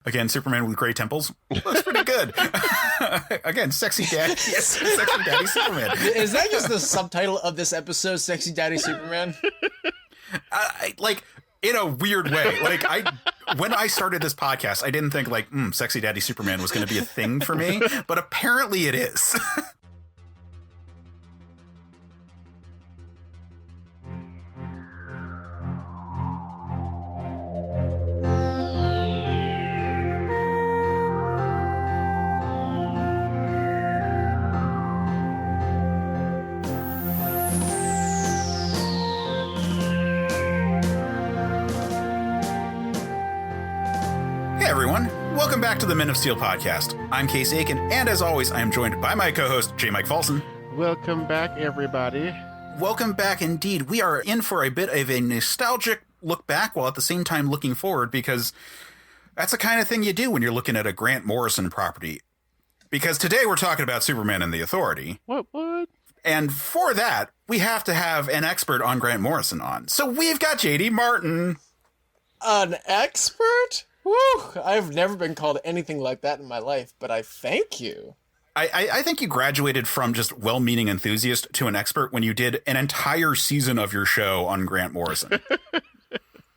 Again, Superman with gray temples looks pretty good. Again, sexy daddy, sexy daddy Superman. Is that just the subtitle of this episode, Sexy Daddy Superman? Like, in a weird way. Like, when I started this podcast, I didn't think like, sexy daddy Superman was going to be a thing for me, but apparently it is. Welcome back to the Men of Steel podcast. I'm Case Aiken, and as always, I am joined by my co-host, Jmike Folsom. Welcome back, everybody. Welcome back indeed. We are in for a bit of a nostalgic look back while at the same time looking forward, because that's the kind of thing you do when you're looking at a Grant Morrison property. Because today we're talking about Superman and the Authority. What? And for that, we have to have an expert on Grant Morrison on. So we've got J.D. Martin. An expert? Woo! I've never been called anything like that in my life, but I thank you. I think you graduated from just well-meaning enthusiast to an expert when you did an entire season of your show on Grant Morrison.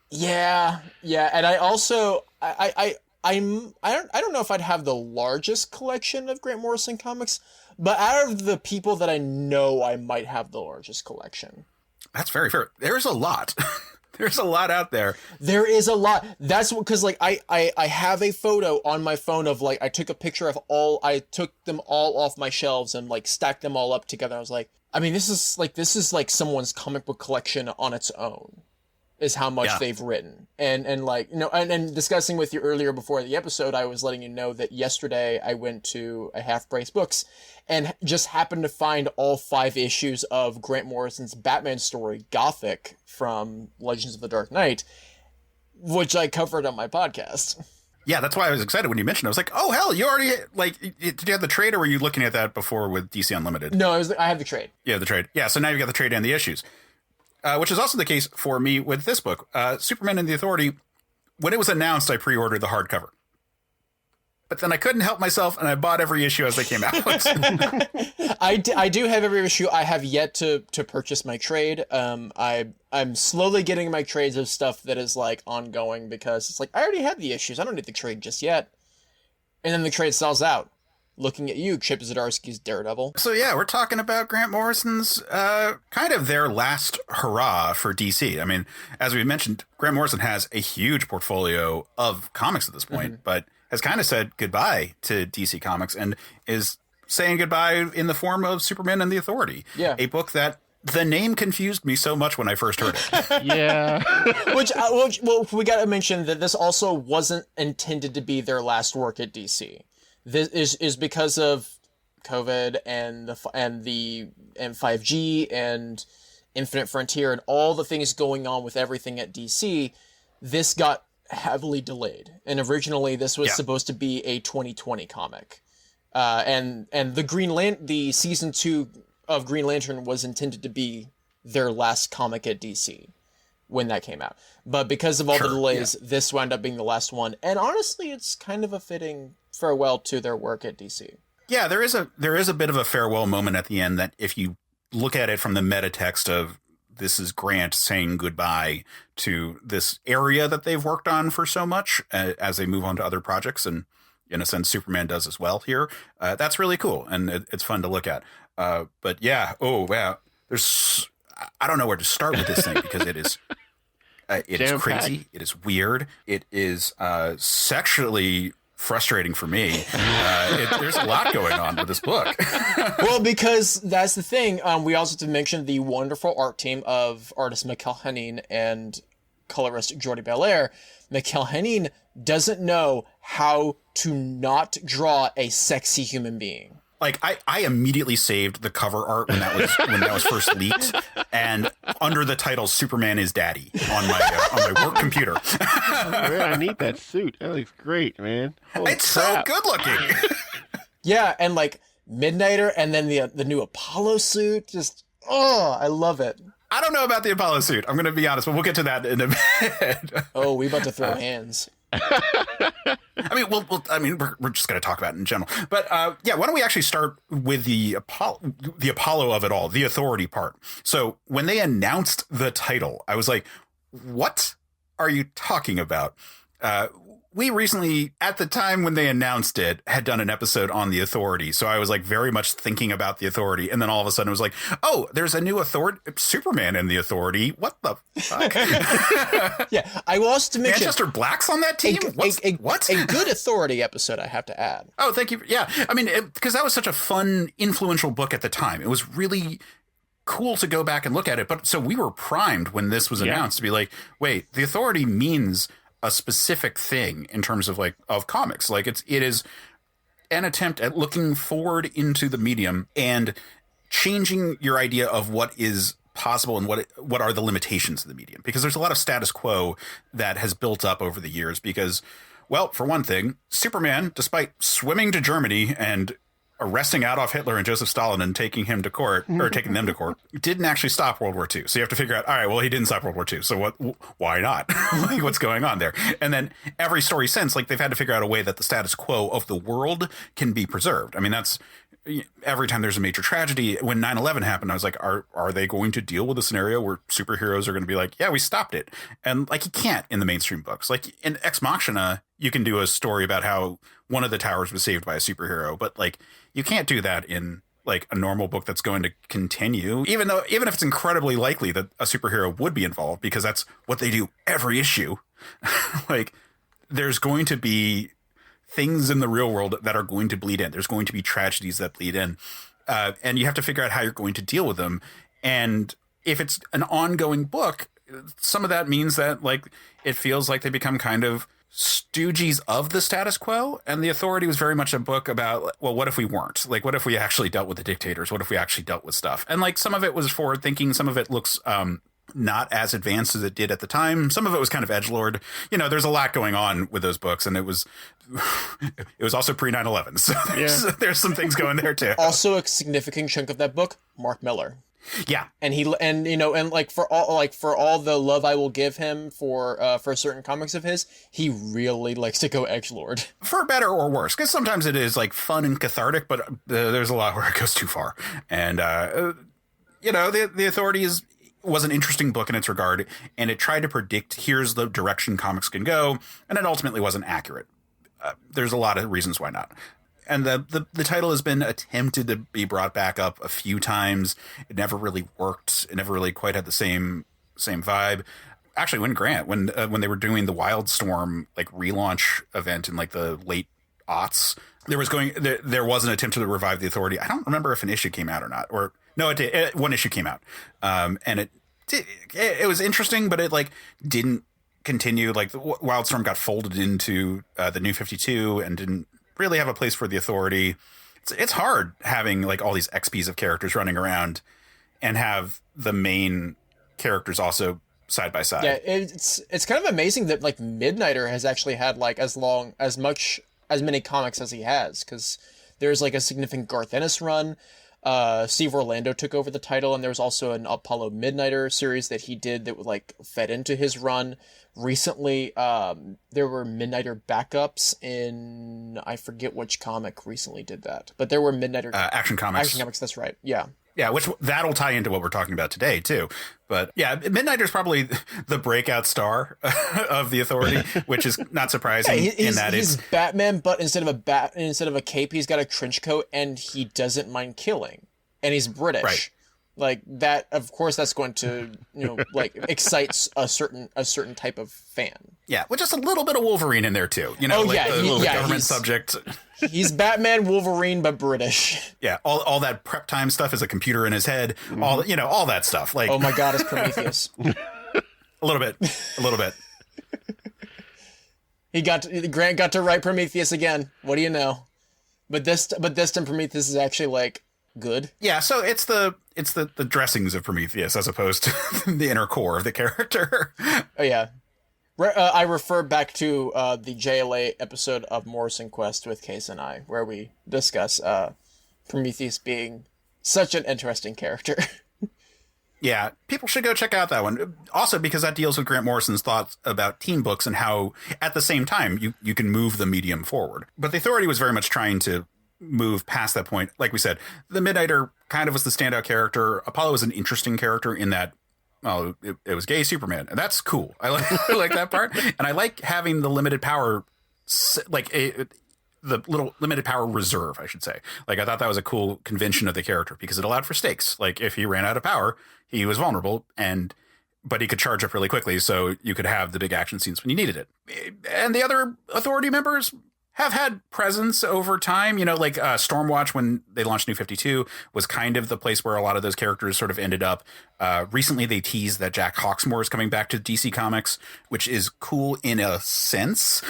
Yeah, and I also I don't know if I'd have the largest collection of Grant Morrison comics, but out of the people that I know, I might have the largest collection. That's very fair. There's a lot. There's a lot out there. There is a lot. That's because like I have a photo on my phone of like I took a picture of I took them all off my shelves and like stacked them all up together. I was like, I mean, this is like someone's comic book collection on its own, is how much they've written. And like, you know, and discussing with you earlier before the episode, I was letting you know that yesterday I went to a Half Brace Books and just happened to find all 5 issues of Grant Morrison's Batman story, Gothic, from Legends of the Dark Knight, which I covered on my podcast. Yeah, that's why I was excited when you mentioned it. I was like, oh, hell, you already, like, did you have the trade, or were you looking at that before with DC Unlimited? No, I have the trade. Yeah, the trade. Yeah, so now you've got the trade and the issues, which is also the case for me with this book. Superman and the Authority, when it was announced, I pre-ordered the hardcover. But then I couldn't help myself, and I bought every issue as they came out. I do have every issue. I have yet to purchase my trade. I'm slowly getting my trades of stuff that is like ongoing, because it's like I already have the issues. I don't need the trade just yet. And then the trade sells out. Looking at you, Chip Zdarsky's Daredevil. So yeah, we're talking about Grant Morrison's kind of their last hurrah for DC. I mean, as we mentioned, Grant Morrison has a huge portfolio of comics at this point, but has kind of said goodbye to DC Comics and is saying goodbye in the form of Superman and the Authority. Yeah. A book that the name confused me so much when I first heard it. Yeah. Which we got to mention that this also wasn't intended to be their last work at DC. This is because of COVID and 5G and Infinite Frontier and all the things going on with everything at DC. This got heavily delayed, and originally this was supposed to be a 2020 comic, and the season 2 of Green Lantern was intended to be their last comic at DC when that came out, but because of all the delays, this wound up being the last one. And honestly, it's kind of a fitting farewell to their work at DC. Yeah, there is a bit of a farewell moment at the end that, if you look at it from the meta text of, this is Grant saying goodbye to this area that they've worked on for so much as they move on to other projects. And in a sense, Superman does as well here. That's really cool. And it's fun to look at. But yeah. Oh, wow. I don't know where to start with this thing, because it is crazy. It is weird. It is sexually frustrating for me. There's a lot going on with this book. Well, because that's the thing. We also have to mention the wonderful art team of artist Mikkel Henning and colorist Jordi Belair. Mikkel Henning doesn't know how to not draw a sexy human being. Like, I immediately saved the cover art when that was first leaked, and under the title "Superman is Daddy" on my work computer. Man, I need that suit. That looks great, man. Holy it's crap. so good looking. Yeah, and like Midnighter, and then the new Apollo suit. Just I love it. I don't know about the Apollo suit. I'm going to be honest, but we'll get to that in a bit. Oh, we about to throw hands. I mean, we're just going to talk about it in general. But yeah, why don't we actually start with the Apollo of it all, the authority part. So when they announced the title, I was like, what are you talking about? We recently, at the time when they announced it, had done an episode on the authority. So I was like very much thinking about the authority. And then all of a sudden it was like, oh, there's a new authority, Superman in the authority. What the fuck? Yeah, I will also mention Manchester Black's on that team? What? A good authority episode, I have to add. Oh, thank you. Yeah. I mean, because that was such a fun, influential book at the time. It was really cool to go back and look at it. But so we were primed when this was announced to be like, wait, the authority means a specific thing in terms of of comics. Like it is an attempt at looking forward into the medium and changing your idea of what is possible and what are the limitations of the medium, because there's a lot of status quo that has built up over the years because, well, for one thing, Superman, despite swimming to Germany and arresting Adolf Hitler and Joseph Stalin and taking them to court, didn't actually stop World War II. So you have to figure out, all right, well, he didn't stop World War II. So why not? Like, what's going on there? And then every story since, they've had to figure out a way that the status quo of the world can be preserved. I mean, that's every time there's a major tragedy. When 9/11 happened, I was like, are they going to deal with a scenario where superheroes are going to be like, yeah, we stopped it? And you can't in the mainstream books. Like in Ex Machina, you can do a story about how one of the towers was saved by a superhero, but you can't do that in a normal book that's going to continue, even if it's incredibly likely that a superhero would be involved, because that's what they do every issue. There's going to be things in the real world that are going to bleed in. There's going to be tragedies that bleed in. And you have to figure out how you're going to deal with them. And if it's an ongoing book, some of that means that it feels like they become kind of stooges of the status quo. And the authority was very much a book about, well, what if we weren't? What if we actually dealt with the dictators? What if we actually dealt with stuff? And some of it was forward thinking. Some of it looks not as advanced as it did at the time. Some of it was kind of edgelord. There's a lot going on with those books, and it was also pre 9/11. So there's some things going there too. Also a significant chunk of that book, Mark Millar. Yeah. And for all the love I will give him for certain comics of his, he really likes to go edgelord. For better or worse, because sometimes it is fun and cathartic, but there's a lot where it goes too far. And the authority was an interesting book in its regard, and it tried to predict here's the direction comics can go, and it ultimately wasn't accurate. There's a lot of reasons why not. And the title has been attempted to be brought back up a few times. It never really worked. It never really quite had the same vibe. Actually, when they were doing the Wildstorm relaunch event in the late aughts, there was an attempt to revive the authority. I don't remember if an issue came out or not. Or no, it did. One issue came out, and it was interesting, but it didn't continue. The Wildstorm got folded into the New 52 and didn't really have a place for the authority. It's hard having all these XPs of characters running around and have the main characters also side by side. Yeah, it's kind of amazing that Midnighter has actually had as many comics as he has, because there's a significant Garth Ennis run. Steve Orlando took over the title, and there was also an Apollo Midnighter series that he did that fed into his run. Recently, there were Midnighter backups in, I forget which comic recently did that, but there were Midnighter Action Comics. Action Comics, that's right. Yeah. Yeah, which that'll tie into what we're talking about today too. But yeah, Midnighter's probably the breakout star of the authority, which is not surprising. He's Batman, but instead of a cape, he's got a trench coat, and he doesn't mind killing, and he's British. Right. That, of course, that's going to excite a certain type of fan. Yeah, with just a little bit of Wolverine in there too. The government subject. He's Batman, Wolverine, but British. Yeah, all that prep time stuff is a computer in his head. Mm-hmm. All that stuff. Oh my God, it's Prometheus. a little bit. Grant got to write Prometheus again. What do you know? But this time Prometheus is actually good. Yeah, so it's the dressings of Prometheus as opposed to the inner core of the character. Oh yeah. I refer back to the JLA episode of Morrison Quest with Case and I, where we discuss Prometheus being such an interesting character. Yeah, people should go check out that one. Also, because that deals with Grant Morrison's thoughts about teen books and how, at the same time, you can move the medium forward. But the Authority was very much trying to move past that point. Like we said, the Midnighter kind of was the standout character. Apollo was an interesting character in that, well, it was gay Superman, and that's cool. I like, I like that part. And I like having the limited power, the little limited power reserve, I should say. Like, I thought that was a cool convention of the character because it allowed for stakes. Like, if he ran out of power, he was vulnerable, but he could charge up really quickly, so you could have the big action scenes when you needed it. And the other Authority members have had presence over time. You know, like Stormwatch, when they launched New 52, was kind of the place where a lot of those characters sort of ended up. Recently, they teased that Jack Hawksmoor is coming back to DC Comics, which is cool in a sense.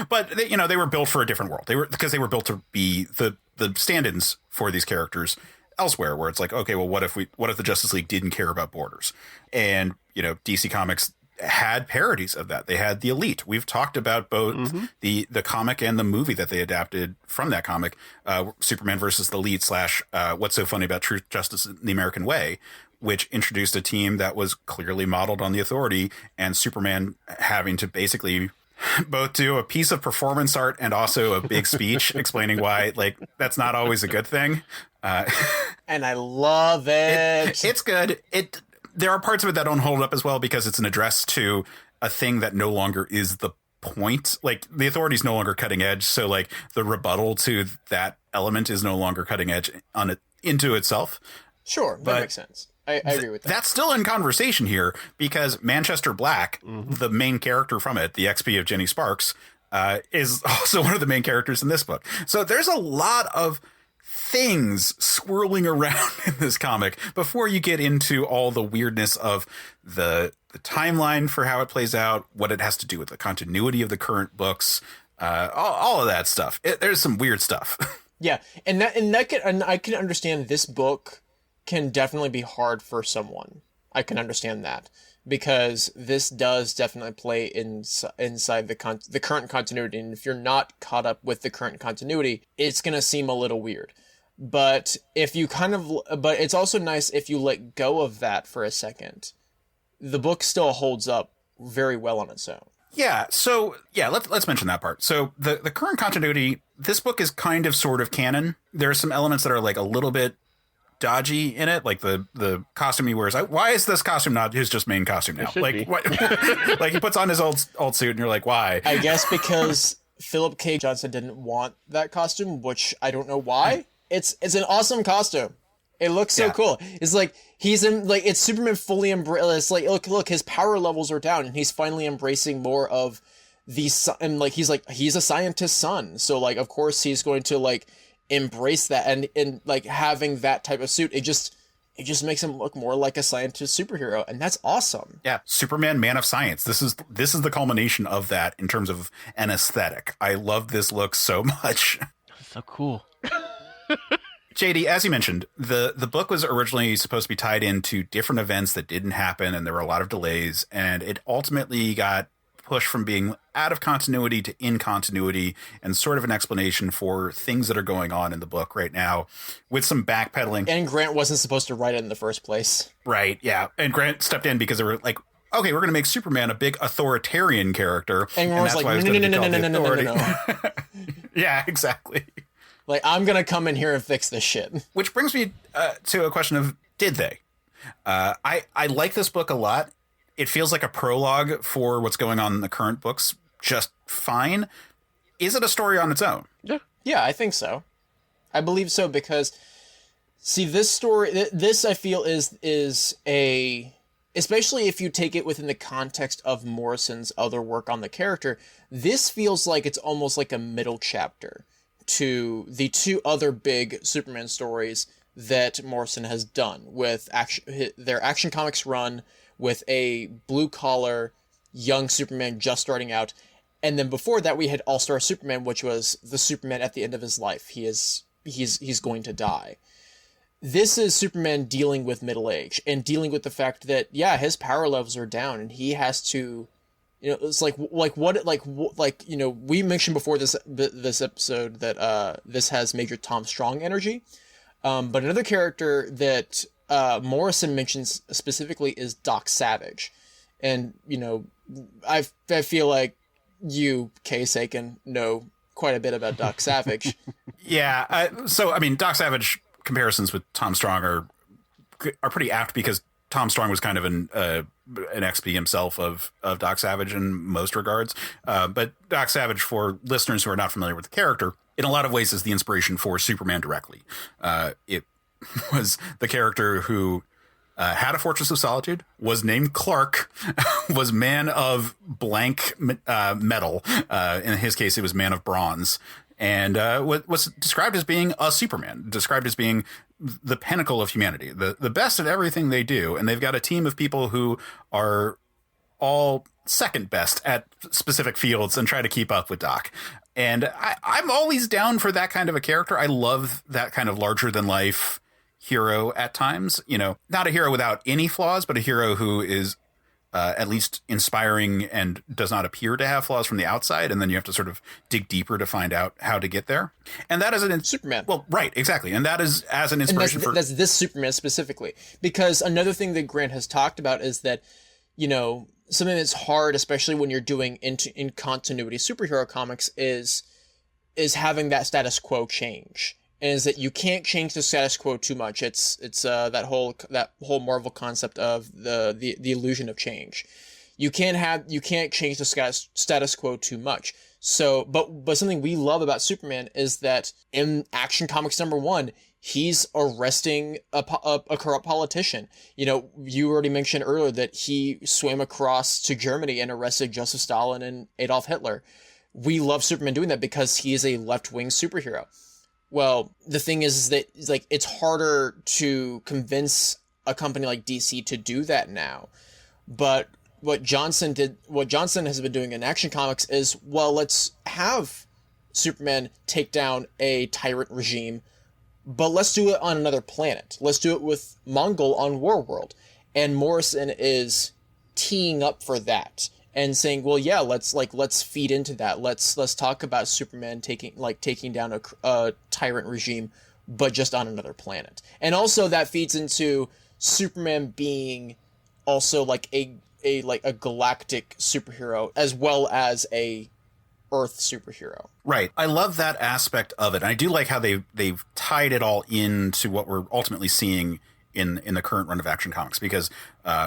But they were built for a different world. They were built to be the stand-ins for these characters elsewhere, where it's like, okay, well, what if the Justice League didn't care about borders? And DC Comics had parodies of that. They had the Elite. We've talked about both the comic and the movie that they adapted from that comic, Superman versus the Elite / What's So Funny About Truth, Justice, and the American Way, which introduced a team that was clearly modeled on the Authority, and Superman having to basically both do a piece of performance art and also a big speech explaining why, like, that's not always a good thing. And I love it. It's good. There are parts of it that don't hold up as well because it's an address to a thing that no longer is the point. Like, the Authority's no longer cutting edge. So, like, the rebuttal to that element is no longer cutting edge into itself. Sure. That makes sense. I agree with that. That's still in conversation here because Manchester Black, the main character from it, the XP of Jenny Sparks, is also one of the main characters in this book. So there's a lot of things swirling around in this comic before you get into all the weirdness of the timeline for how it plays out, what it has to do with the continuity of the current books, all of that stuff. There's some weird stuff. Yeah, and I can understand this book can definitely be hard for someone. I can understand that because this does definitely play inside the current continuity, and if you're not caught up with the current continuity, it's gonna seem a little weird. But but it's also nice if you let go of that for a second. The book still holds up very well on its own. Yeah. So yeah, let's mention that part. So the current continuity, this book is kind of sort of canon. There are some elements that are like a little bit dodgy in it, like the costume he wears. Why is this costume not his just main costume now? Like what? Like he puts on his old suit, and you're like, why? I guess because Philip K. Johnson didn't want that costume, which I don't know why. It's an awesome costume. It looks so cool. It's like he's in like it's Superman fully embrace. Like look, his power levels are down, and he's finally embracing more of these. And like he's a scientist's son, so like of course he's going to like embrace that, and like having that type of suit, it just makes him look more like a scientist superhero, and that's awesome. Yeah, Superman, man of science. This is the culmination of that in terms of an aesthetic. I love this look so much. So cool. JD, as you mentioned, the book was originally supposed to be tied into different events that didn't happen, and there were a lot of delays, and it ultimately got pushed from being out of continuity to in continuity, and sort of an explanation for things that are going on in the book right now with some backpedaling. And Grant wasn't supposed to write it in the first place. Right, yeah. And Grant stepped in because they were like, okay, we're going to make Superman a big authoritarian character. And that's why no. Yeah, exactly. Like, I'm going to come in here and fix this shit. Which brings me to a question of, did they? I like this book a lot. It feels like a prologue for what's going on in the current books just fine. Is it a story on its own? Yeah, I think so. I believe so because, see, this story, this I feel is a, especially if you take it within the context of Morrison's other work on the character, this feels like it's almost like a middle chapter to the two other big Superman stories that Morrison has done with their Action Comics run with a blue-collar young Superman just starting out. And then before that, we had All-Star Superman, which was the Superman at the end of his life. He's going to die. This is Superman dealing with middle age and dealing with the fact that, yeah, his power levels are down and he has to, it's like we mentioned before this episode that this has Major Tom Strong energy. But another character that Morrison mentions specifically is Doc Savage. And, I feel like you, Kay Sakin, know quite a bit about Doc Savage. Yeah. So, I mean, Doc Savage comparisons with Tom Strong are pretty apt because Tom Strong was kind of an XP himself of Doc Savage in most regards. But Doc Savage, for listeners who are not familiar with the character, in a lot of ways is the inspiration for Superman directly. It was the character who had a Fortress of Solitude, was named Clark, was man of blank metal. In his case, it was man of bronze. And was described as being a Superman, described as being the pinnacle of humanity, the best at everything they do. And they've got a team of people who are all second best at specific fields and try to keep up with Doc. And I'm always down for that kind of a character. I love that kind of larger than life hero at times, not a hero without any flaws, but a hero who is at least inspiring and does not appear to have flaws from the outside. And then you have to sort of dig deeper to find out how to get there. And that is Superman. Well, right, exactly. And that is as an inspiration that's this Superman specifically, because another thing that Grant has talked about is that, something that's hard, especially when you're doing in continuity superhero comics, is having that status quo change. And is that you can't change the status quo too much. It's that whole Marvel concept of the illusion of change. You can't change the status quo too much. So, but something we love about Superman is that in Action Comics #1, he's arresting a corrupt politician. You already mentioned earlier that he swam across to Germany and arrested Joseph Stalin and Adolf Hitler. We love Superman doing that because he is a left-wing superhero. Well, the thing is that it's harder to convince a company like DC to do that now. But what Johnson has been doing in Action Comics is, well, let's have Superman take down a tyrant regime, but let's do it on another planet. Let's do it with Mongol on Warworld. And Morrison is teeing up for that and saying, well, yeah, let's feed into that. Let's talk about Superman taking down a tyrant regime, but just on another planet. And also that feeds into Superman being also like a galactic superhero as well as a Earth superhero. Right. I love that aspect of it. And I do like how they've tied it all into what we're ultimately seeing in the current run of Action Comics, because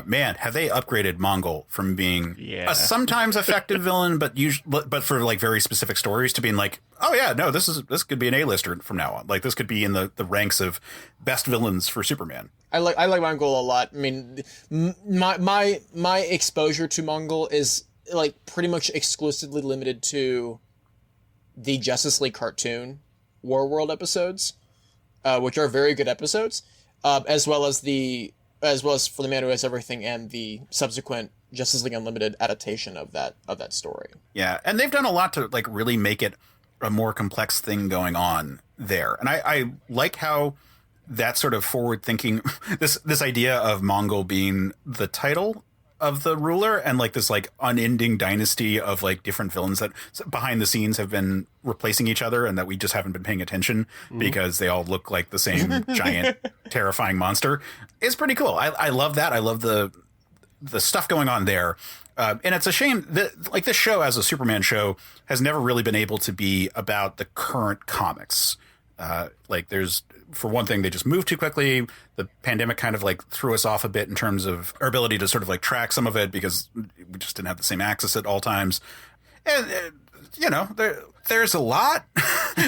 man, have they upgraded Mongol from being a sometimes effective villain, but for like very specific stories, to being like, oh yeah, no, this could be an A-lister from now on. Like this could be in the ranks of best villains for Superman. I like Mongol a lot. I mean, my exposure to Mongol is like pretty much exclusively limited to the Justice League cartoon Warworld episodes, which are very good episodes. As well as For the Man Who Has Everything and the subsequent Justice League Unlimited adaptation of that story. Yeah, and they've done a lot to like really make it a more complex thing going on there. And I like how that sort of forward thinking, this idea of Mongol being the title of the ruler and like this like unending dynasty of like different villains that behind the scenes have been replacing each other and that we just haven't been paying attention because they all look like the same giant terrifying monster is pretty cool. I love that. I love the stuff going on there. And it's a shame that like this show as a Superman show has never really been able to be about the current comics. Like there's, for one thing, they just moved too quickly. The pandemic kind of like threw us off a bit in terms of our ability to sort of like track some of it because we just didn't have the same access at all times. And, there's a lot.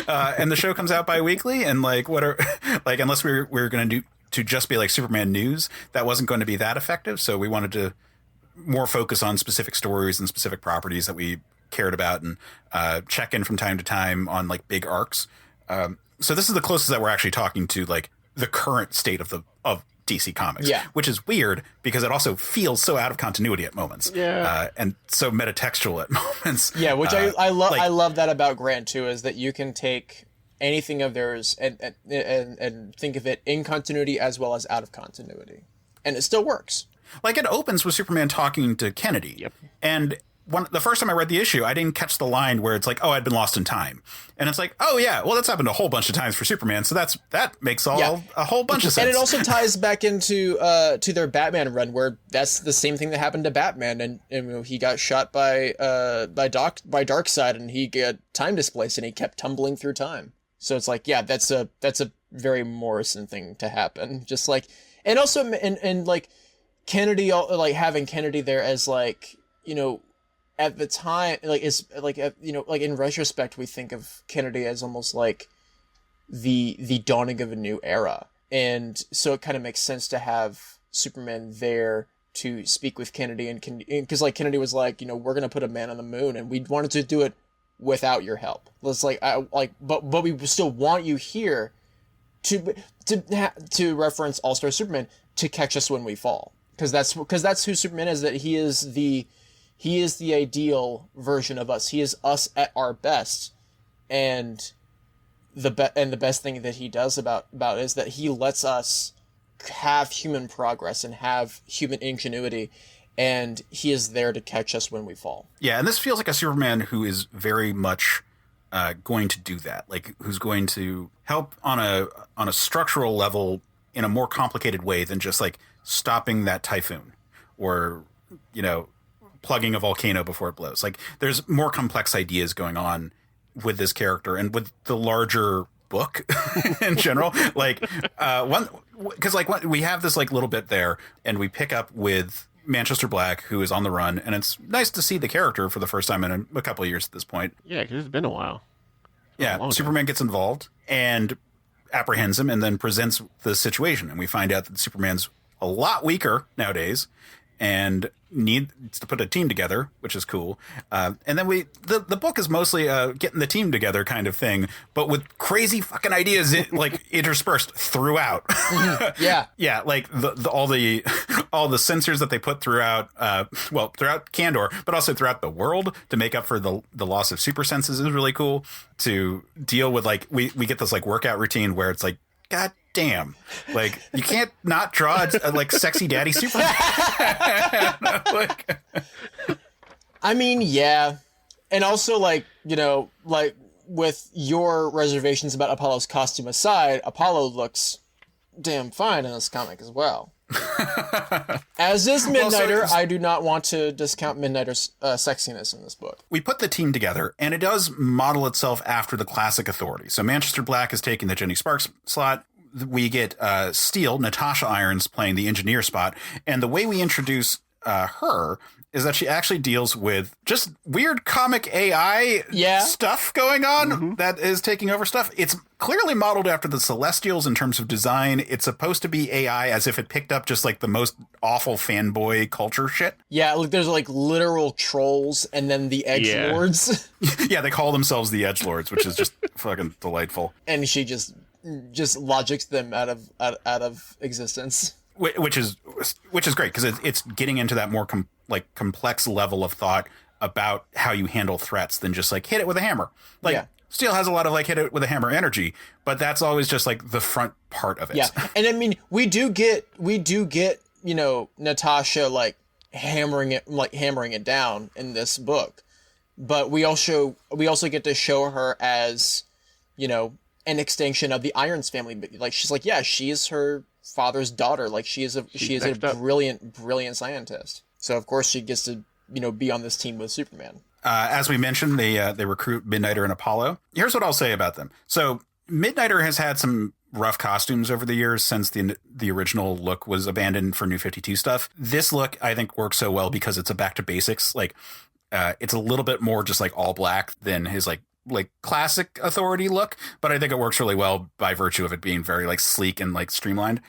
And the show comes out bi-weekly and like, unless we're going to just be like Superman news, that wasn't going to be that effective. So we wanted to more focus on specific stories and specific properties that we cared about and check in from time to time on like big arcs. So this is the closest that we're actually talking to like the current state of DC Comics, which is weird because it also feels so out of continuity at moments, and so metatextual at moments. Yeah, which I love. I love that about Grant too, is that you can take anything of theirs and think of it in continuity as well as out of continuity, and it still works. Like it opens with Superman talking to Kennedy, and the first time I read the issue, I didn't catch the line where it's like, oh, I'd been lost in time. And it's like, oh, yeah, well, that's happened a whole bunch of times for Superman. So that makes a whole bunch of sense. And it also ties back into to their Batman run, where that's the same thing that happened to Batman. And you know, he got shot by Darkseid, and he got time displaced, and he kept tumbling through time. So it's like, yeah, that's a very Morrison thing to happen. Just like, and also, and like Kennedy, like having Kennedy there as like, you know, at the time, like, is like, you know, like in retrospect, we think of Kennedy as almost like the dawning of a new era. And so it kind of makes sense to have Superman there to speak with Kennedy, and because like Kennedy was like, you know, we're going to put a man on the moon, and we wanted to do it without your help. It's like, but we still want you here to reference All-Star Superman, to catch us when we fall. Because that's who Superman is. That he is the ideal version of us. He is us at our best, and the best thing that he does about is that he lets us have human progress and have human ingenuity, and he is there to catch us when we fall. Yeah, and this feels like a Superman who is very much going to do that. Like, who's going to help on a structural level in a more complicated way than just like stopping that typhoon or, you know, plugging a volcano before it blows. Like, there's more complex ideas going on with this character and with the larger book in general. Like, we have this like little bit there, and we pick up with Manchester Black, who is on the run, and it's nice to see the character for the first time in a couple of years at this point. Yeah, because it's been a while. Yeah, Superman gets involved and apprehends him, and then presents the situation, and we find out that Superman's a lot weaker nowadays and needs to put a team together, which is cool. And then the book is mostly getting the team together kind of thing, but with crazy fucking ideas like interspersed throughout. Yeah. Yeah, like all the sensors that they put throughout throughout Kandor, but also throughout the world to make up for the loss of super senses is really cool. To deal with, like, we get this like workout routine where it's like, God damn, like, you can't not draw a like sexy daddy Superman. Like, I mean, yeah. And also, like, you know, like, with your reservations about Apollo's costume aside, Apollo looks damn fine in this comic as well. As is Midnighter, I do not want to discount Midnighter's sexiness in this book. We put the team together, and it does model itself after the classic Authority. So Manchester Black is taking the Jenny Sparks slot. We get Steel, Natasha Irons, playing the engineer spot. And the way we introduce her is that she actually deals with just weird comic AI stuff going on that is taking over stuff. It's clearly modeled after the Celestials in terms of design. It's supposed to be AI as if it picked up just like the most awful fanboy culture shit. Yeah, look, there's like literal trolls and then the Edgelords. Yeah, they call themselves the Edgelords, which is just fucking delightful. And she just logics them out of existence. Which is great, because it's getting into that more complex level of thought about how you handle threats than just like hit it with a hammer. Like, Steel has a lot of like hit it with a hammer energy, but that's always just like the front part of it. Yeah, and I mean we do get you know, Natasha like hammering it down in this book, but we also get to show her as, you know, an extension of the Irons family. Like, she's like, yeah, she is her father's daughter. Like, she is a brilliant scientist. So of course she gets to, you know, be on this team with Superman. As we mentioned, they recruit Midnighter and Apollo. Here's what I'll say about them. So Midnighter has had some rough costumes over the years since the original look was abandoned for New 52 stuff. This look, I think, works so well because it's a back to basics. Like, it's a little bit more just like all black than his like classic Authority look, but I think it works really well by virtue of it being very like sleek and like streamlined.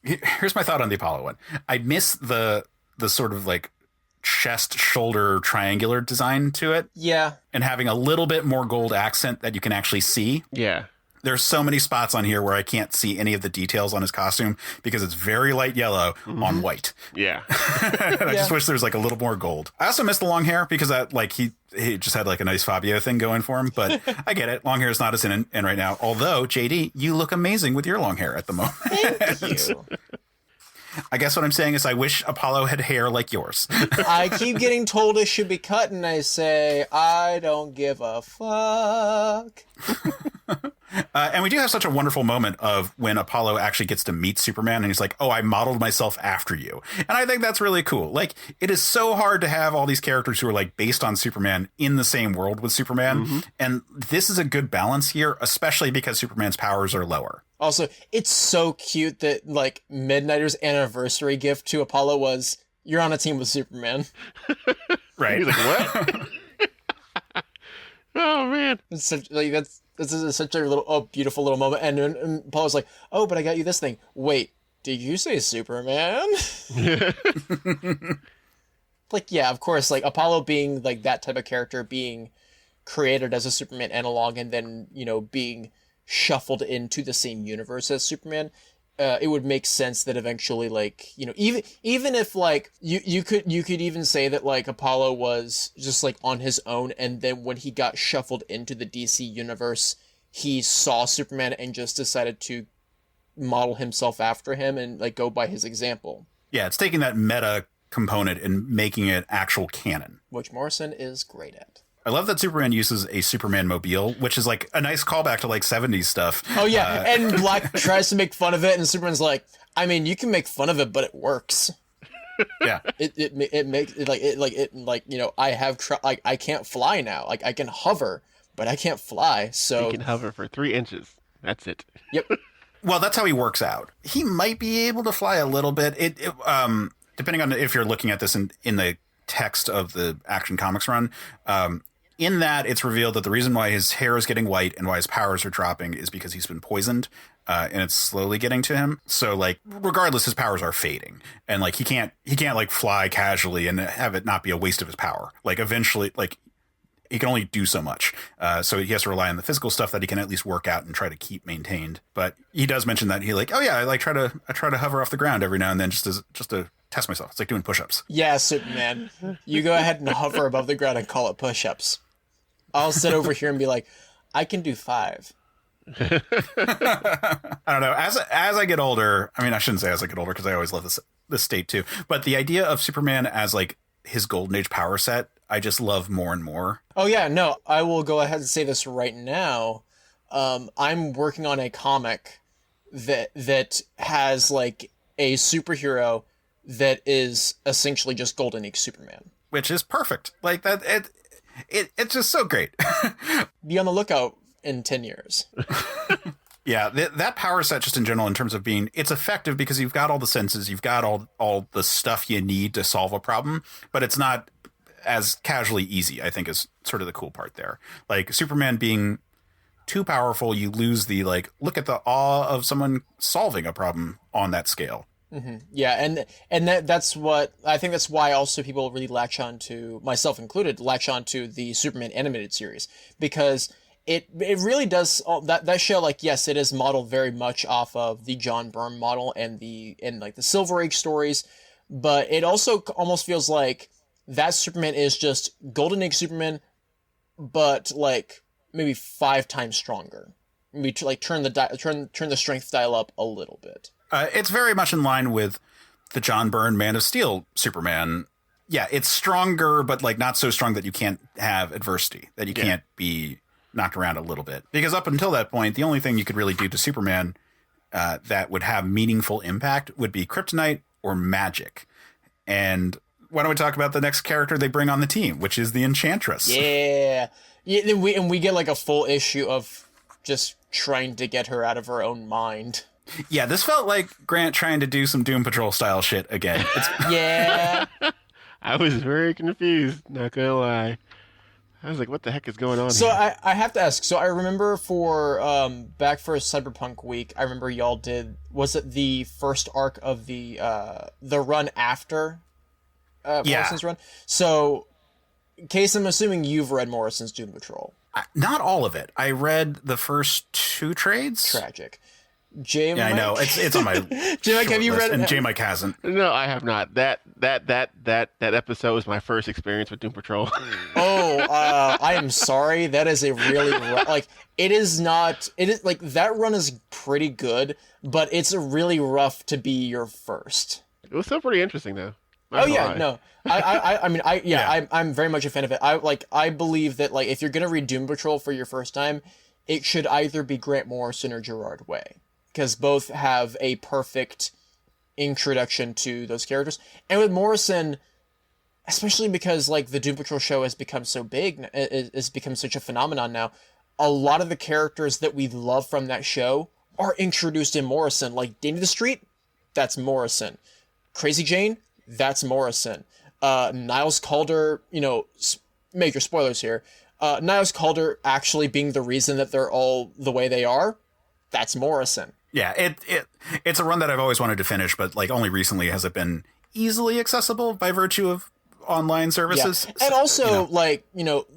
Here's my thought on the Apollo one. I miss the sort of like chest shoulder triangular design to it. Yeah. And having a little bit more gold accent that you can actually see. Yeah. There's so many spots on here where I can't see any of the details on his costume because it's very light yellow on white. Yeah. And I just wish there was like a little more gold. I also miss the long hair because that like he just had like a nice Fabio thing going for him, but I get it. Long hair is not as in right now. Although, JD, you look amazing with your long hair at the moment. Thank you. I guess what I'm saying is I wish Apollo had hair like yours. I keep getting told it should be cut, and I say, I don't give a fuck. And we do have such a wonderful moment of when Apollo actually gets to meet Superman, and he's like, oh, I modeled myself after you. And I think that's really cool. Like, it is so hard to have all these characters who are like based on Superman in the same world with Superman. Mm-hmm. And this is a good balance here, especially because Superman's powers are lower. Also, it's so cute that like Midnighter's anniversary gift to Apollo was, you're on a team with Superman. Right. He's like, what? Oh, man. It's such, like, this is such a beautiful little moment. And Apollo's like, oh, but I got you this thing. Wait, did you say Superman? Like, yeah, of course, like Apollo being like that type of character, being created as a Superman analog and then, you know, being shuffled into the same universe as Superman, it would make sense that eventually, like, you know, even if like you could even say that like Apollo was just like on his own, and then when he got shuffled into the DC universe, he saw Superman and just decided to model himself after him and like go by his example. Yeah, it's taking that meta component and making it actual canon, which Morrison is great at. I love that Superman uses a Superman mobile, which is like a nice callback to like 70s stuff. Oh yeah, and Black tries to make fun of it, and Superman's like, I mean, you can make fun of it, but it works. Yeah, it makes it like you know, I can't fly now. Like I can hover, but I can't fly. So he can hover for 3 inches. That's it. Yep. Well, that's how he works out. He might be able to fly a little bit. Depending on if you're looking at this in the text of the Action Comics run. In that, it's revealed that the reason why his hair is getting white and why his powers are dropping is because he's been poisoned, and it's slowly getting to him. So, like, regardless, his powers are fading, and like he can't like fly casually and have it not be a waste of his power. Like, eventually, like he can only do so much, so he has to rely on the physical stuff that he can at least work out and try to keep maintained. But he does mention that he like, oh yeah, I try to hover off the ground every now and then just to test myself. It's like doing push-ups. Yeah, Superman, you go ahead and hover above the ground and call it push-ups. I'll sit over here and be like, I can do 5. I don't know. As I get older, I mean, I shouldn't say as I get older because I always love this state too. But the idea of Superman as like his Golden Age power set, I just love more and more. Oh yeah, no, I will go ahead and say this right now. I'm working on a comic that has like a superhero that is essentially just Golden Age Superman, which is perfect. Like that. It's just so great. Be on the lookout in 10 years. Yeah, that power set just in general in terms of being, it's effective because you've got all the senses, you've got all the stuff you need to solve a problem, but it's not as casually easy, I think is sort of the cool part there. Like Superman being too powerful, you lose the like, look at the awe of someone solving a problem on that scale. Mm-hmm. Yeah, and that's what I think. That's why also people really latch on to, myself included, latch on to the Superman animated series, because it really does that show. Like, yes, it is modeled very much off of the John Byrne model and like the Silver Age stories, but it also almost feels like that Superman is just Golden Age Superman, but like maybe 5 times stronger. Maybe to like turn the strength dial up a little bit. It's very much in line with the John Byrne Man of Steel Superman. Yeah, it's stronger, but like not so strong that you can't have adversity, that you can't be knocked around a little bit. Because up until that point, the only thing you could really do to Superman that would have meaningful impact would be kryptonite or magic. And why don't we talk about the next character they bring on the team, which is the Enchantress. Yeah. And we get like a full issue of just trying to get her out of her own mind. Yeah, this felt like Grant trying to do some Doom Patrol style shit again. Yeah. I was very confused, not gonna lie. I was like, what the heck is going on so here? I have to ask, so I remember for back for Cyberpunk week, I remember y'all did, was it the first arc of the run after Morrison's run? So, Case, I'm assuming you've read Morrison's Doom Patrol. Not all of it. I read the first 2 trades. Tragic. Jmike? Yeah, I know. It's on my Jmike, have you read it? And Jmike hasn't. No, I have not. That episode was my first experience with Doom Patrol. I am sorry. That is a really like it is like that run is pretty good, but it's really rough to be your first. It was still pretty interesting though. Not Oh gonna yeah, lie. no. I'm very much a fan of it. I believe that like if you're gonna read Doom Patrol for your first time, it should either be Grant Morrison or Gerard Way, because both have a perfect introduction to those characters. And with Morrison, especially because like the Doom Patrol show has become so big, has become such a phenomenon now. A lot of the characters that we love from that show are introduced in Morrison, like Danny the Street, that's Morrison. Crazy Jane, that's Morrison. Niles Calder, major spoilers here. Niles Calder actually being the reason that they're all the way they are, that's Morrison. Yeah, it's a run that I've always wanted to finish, but like only recently has it been easily accessible by virtue of online services. Yeah. And also,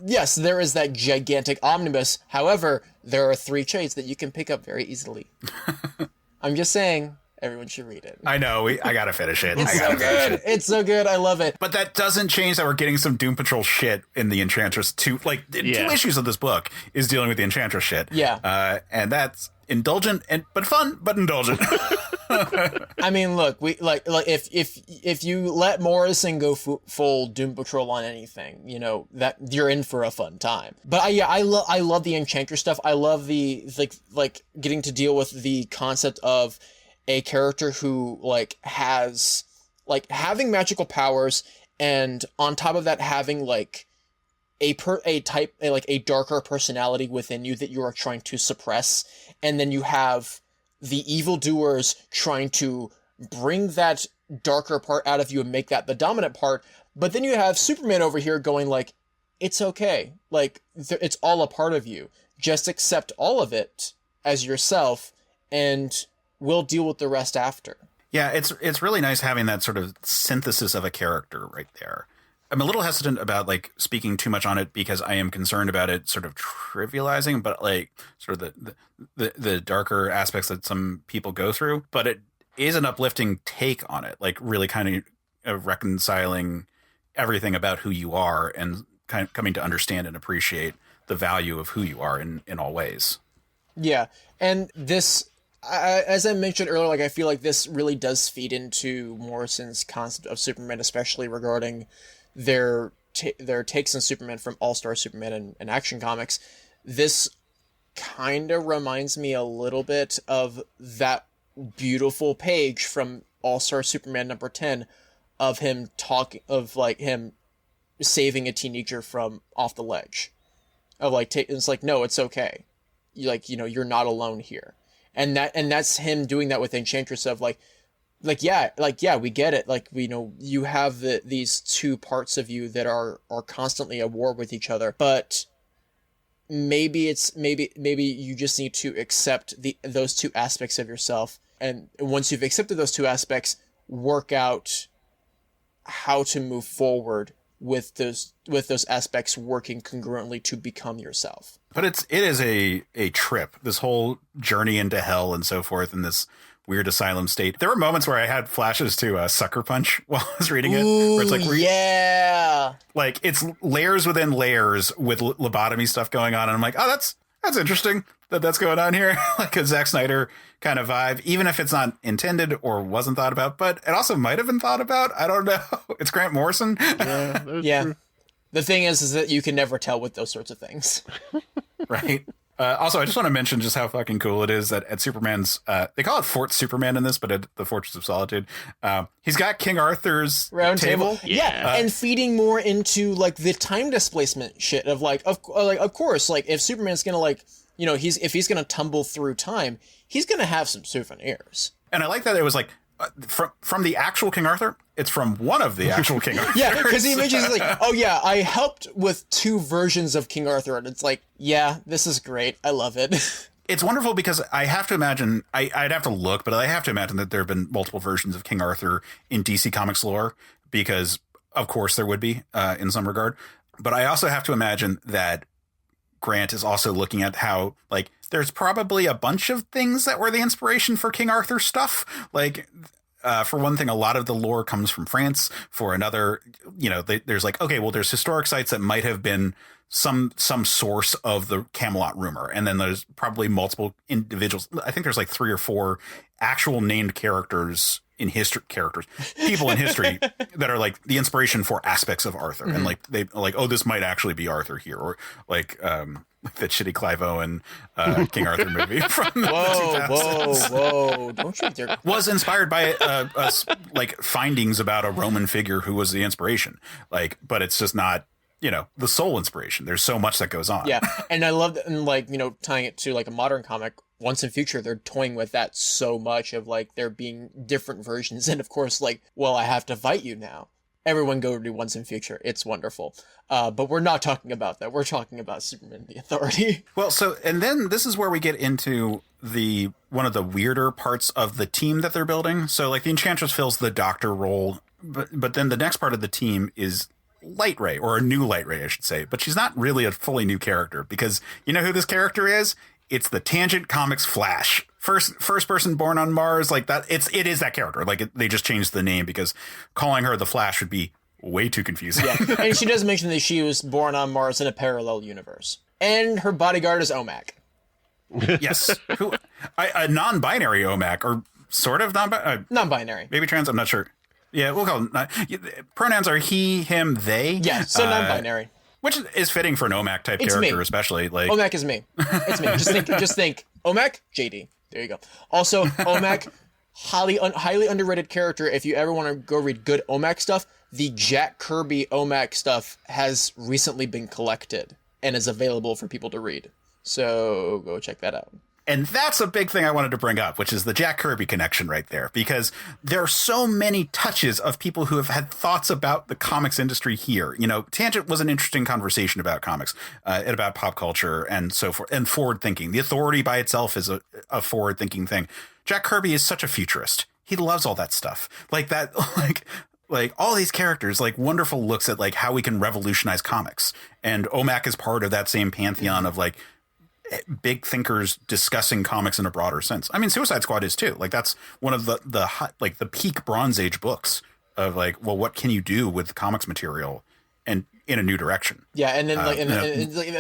yes, there is that gigantic omnibus. However, there are 3 trades that you can pick up very easily. I'm just saying, everyone should read it. I know. I gotta finish it. It's so good. It's so good. I love it. But that doesn't change that we're getting some Doom Patrol shit in the Enchantress 2. Like, 2 issues of this book is dealing with the Enchantress shit. Yeah. And that's indulgent but fun, but indulgent. I mean, look, we like if you let Morrison go full Doom Patrol on anything, that you're in for a fun time. But I love the Enchantress stuff. I love the like getting to deal with the concept of a character who has having magical powers, and on top of that having a darker personality within you that you are trying to suppress, and then you have the evildoers trying to bring that darker part out of you and make that the dominant part. But then you have Superman over here going it's okay. It's all a part of you. Just accept all of it as yourself, and we'll deal with the rest after. Yeah, it's really nice having that sort of synthesis of a character right there. I'm a little hesitant about speaking too much on it because I am concerned about it sort of trivializing, but sort of the darker aspects that some people go through. But it is an uplifting take on it, really kind of reconciling everything about who you are and kind of coming to understand and appreciate the value of who you are in all ways. Yeah, and this, as I mentioned earlier, I feel like this really does feed into Morrison's concept of Superman, especially regarding their takes on Superman from All-Star Superman and Action Comics. This kind of reminds me a little bit of that beautiful page from All-Star Superman number 10 of him him saving a teenager from off the ledge. Of it's no, it's okay. You're not alone here. And that's him doing that with Enchantress of we get it. You have these 2 parts of you that are constantly at war with each other, but maybe you just need to accept those 2 aspects of yourself, and once you've accepted those 2 aspects, work out how to move forward with those aspects working congruently to become yourself. But it is a trip, this whole journey into hell and so forth in this weird asylum state. There were moments where I had flashes to Sucker Punch while I was reading it. Ooh, where it's yeah. It's layers within layers with lobotomy stuff going on. And I'm like, oh, that's interesting that's going on here. A Zack Snyder kind of vibe, even if it's not intended or wasn't thought about, but it also might have been thought about. I don't know. It's Grant Morrison. Yeah. True. The thing is that you can never tell with those sorts of things. Right. Also, I just want to mention just how fucking cool it is that at Superman's, they call it Fort Superman in this, but at the Fortress of Solitude, he's got King Arthur's round table. Yeah. And feeding more into the time displacement shit of of course, if Superman's gonna if he's gonna tumble through time, he's gonna have some souvenirs. And I like that it was from the actual King Arthur. It's from one of the actual King Arthur. Yeah, because he mentions oh yeah, I helped with 2 versions of King Arthur, and it's yeah, this is great. I love it. It's wonderful because I have to imagine, I'd have to look, but I have to imagine that there have been multiple versions of King Arthur in DC Comics lore, because of course there would be in some regard. But I also have to imagine that Grant is also looking at how there's probably a bunch of things that were the inspiration for King Arthur stuff. for one thing, a lot of the lore comes from France. For another, there's like, okay, well, there's historic sites that might have been some source of the Camelot rumor. And then there's probably multiple individuals. I think there's like 3 or 4 actual named characters in history, people in history that are like the inspiration for aspects of Arthur. And like, they like, oh, this might actually be Arthur here. Or like, that shitty Clive Owen King Arthur movie from the 2000s. Whoa! Don't you dare! Was inspired by like findings about a Roman figure who was the inspiration. Like, but it's just not, the sole inspiration. There's so much that goes on. Yeah, and I love that, and like, tying it to like a modern comic. Once in Future, they're toying with that so much of like there being different versions, and of course, like, well, I have to fight you now. Everyone go to Once in Future. It's wonderful. But we're not talking about that. We're talking about Superman the Authority. Well, and then this is where we get into one of the weirder parts of the team that they're building. So like the Enchantress fills the doctor role, but then the next part of the team is Light Ray, or a new Light Ray, I should say. But she's not really a fully new character, because you know who this character is? It's the Tangent Comics Flash. First person born on Mars, like that. It is that character. Like they just changed the name because calling her the Flash would be way too confusing. Yeah, and she does mention that she was born on Mars in a parallel universe, and her bodyguard is Omak. Yes, a non-binary Omak, or sort of non-binary, maybe trans. I'm not sure. Yeah, we'll call them. Pronouns are he, him, they. Yeah, so non-binary. Which is fitting for an Omak type It's character, me. especially like Omak is me. It's me. Just think. Omak, JD. There you go. Also, Omak, highly underrated character. If you ever want to go read good Omak stuff, the Jack Kirby Omak stuff has recently been collected and is available for people to read. So go check that out. And that's a big thing I wanted to bring up, which is the Jack Kirby connection right there, because there are so many touches of people who have had thoughts about the comics industry here. Tangent was an interesting conversation about comics and about pop culture and so forth, and forward thinking. The Authority by itself is a forward thinking thing. Jack Kirby is such a futurist. He loves all that stuff like that, like all these characters, like wonderful looks at like how we can revolutionize comics. And Omak is part of that same pantheon of like big thinkers discussing comics in a broader sense. I mean, Suicide Squad is too. Like that's one of the peak Bronze Age books of like, well, what can you do with comics material and in a new direction? Yeah, and then and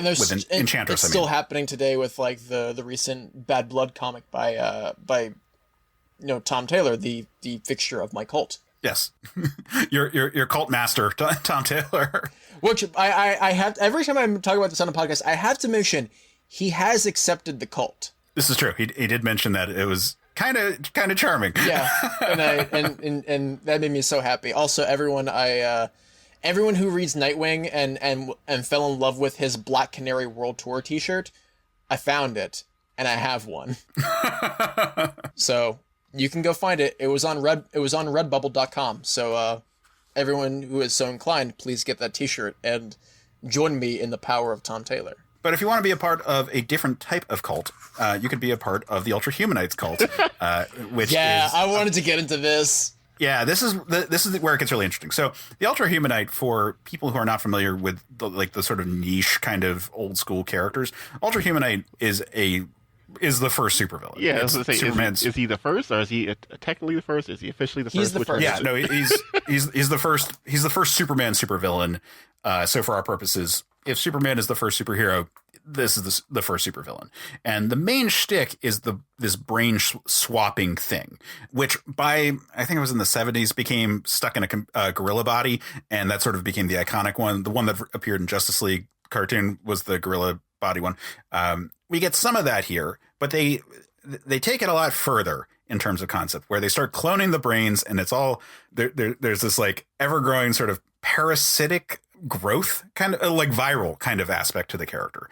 there's Enchantress. It's still happening today with like the recent Bad Blood comic by Tom Taylor, the fixture of my cult. Yes, your cult master, Tom Taylor. Which I have every time I'm talking about this on a podcast, I have to mention. He has accepted the cult. This is true. He did mention that it was kind of charming. Yeah, and that made me so happy. Also, everyone who reads Nightwing and fell in love with his Black Canary World Tour T-shirt, I found it and I have one. So you can go find it. It was on Redbubble.com. So everyone who is so inclined, please get that T-shirt and join me in the power of Tom Taylor. But if you want to be a part of a different type of cult, you could be a part of the Ultra Humanites cult, which is... I wanted to get into this. Yeah, this is where it gets really interesting. So the Ultra Humanite, for people who are not familiar with the sort of niche kind of old school characters, Ultra Humanite is the first supervillain. Yeah, I was going to say, is he the first, or is he technically the first? Is he officially the first? He's the first. Yeah, no, he's the first. He's the first Superman supervillain. So for our purposes, if Superman is the first superhero, this is the first supervillain. And the main shtick is this brain swapping thing, which I think it was in the 70s, became stuck in a gorilla body, and that sort of became the iconic one. The one that appeared in Justice League cartoon was the gorilla body one. We get some of that here, but they take it a lot further in terms of concept, where they start cloning the brains, and it's all there's this like ever-growing sort of parasitic growth, kind of like viral kind of aspect to the character,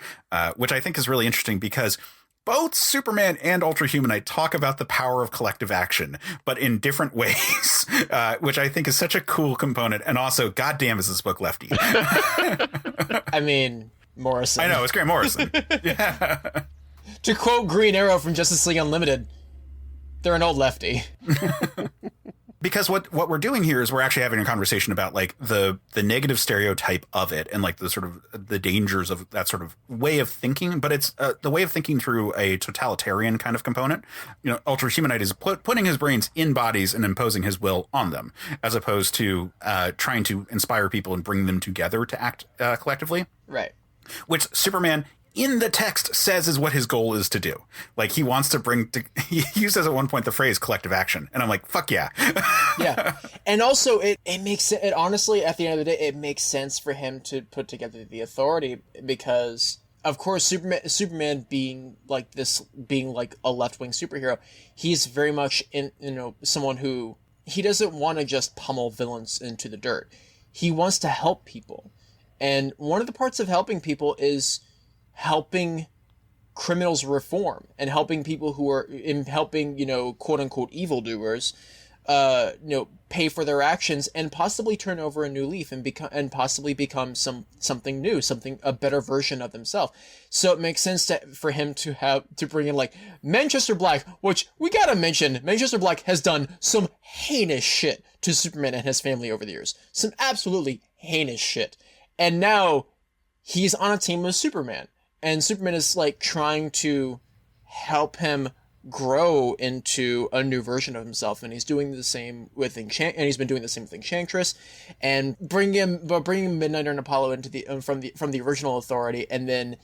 which I think is really interesting, because both Superman and Ultra Humanite talk about the power of collective action, but in different ways, which I think is such a cool component. And also, goddamn, is this book lefty? I mean, Morrison. I know, it's Grant Morrison. Yeah. To quote Green Arrow from Justice League Unlimited, they're an old lefty. because what we're doing here is we're actually having a conversation about like the negative stereotype of it and like the sort of the dangers of that sort of way of thinking. But it's the way of thinking through a totalitarian kind of component. You know, Ultra Humanite is putting his brains in bodies and imposing his will on them, as opposed to trying to inspire people and bring them together to act collectively. Right. Which Superman in the text says is what his goal is to do. Like he wants to he uses at one point the phrase collective action. And I'm like, fuck yeah. Yeah. And also it makes it honestly, at the end of the day, it makes sense for him to put together the Authority because of course Superman being like a left-wing superhero, he's very much someone who he doesn't want to just pummel villains into the dirt. He wants to help people. And one of the parts of helping people is helping criminals reform and helping people who are helping, quote unquote evildoers, pay for their actions and possibly turn over a new leaf and possibly become something new, a better version of themselves. So it makes sense for him to bring in like Manchester Black, which we gotta mention. Manchester Black has done some heinous shit to Superman and his family over the years. Some absolutely heinous shit. And now he's on a team with Superman. And Superman is like trying to help him grow into a new version of himself, and he's doing the same with and he's been doing the same with Enchantress, and bringing Midnighter and Apollo into the from the original Authority, and then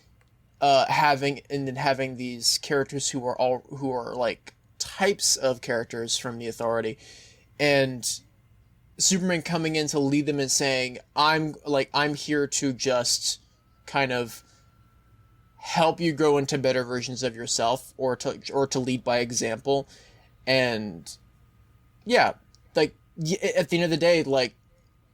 having these characters who are like types of characters from the Authority, and Superman coming in to lead them and saying, I'm here to just kind of help you grow into better versions of yourself, or to lead by example. And yeah, like at the end of the day, like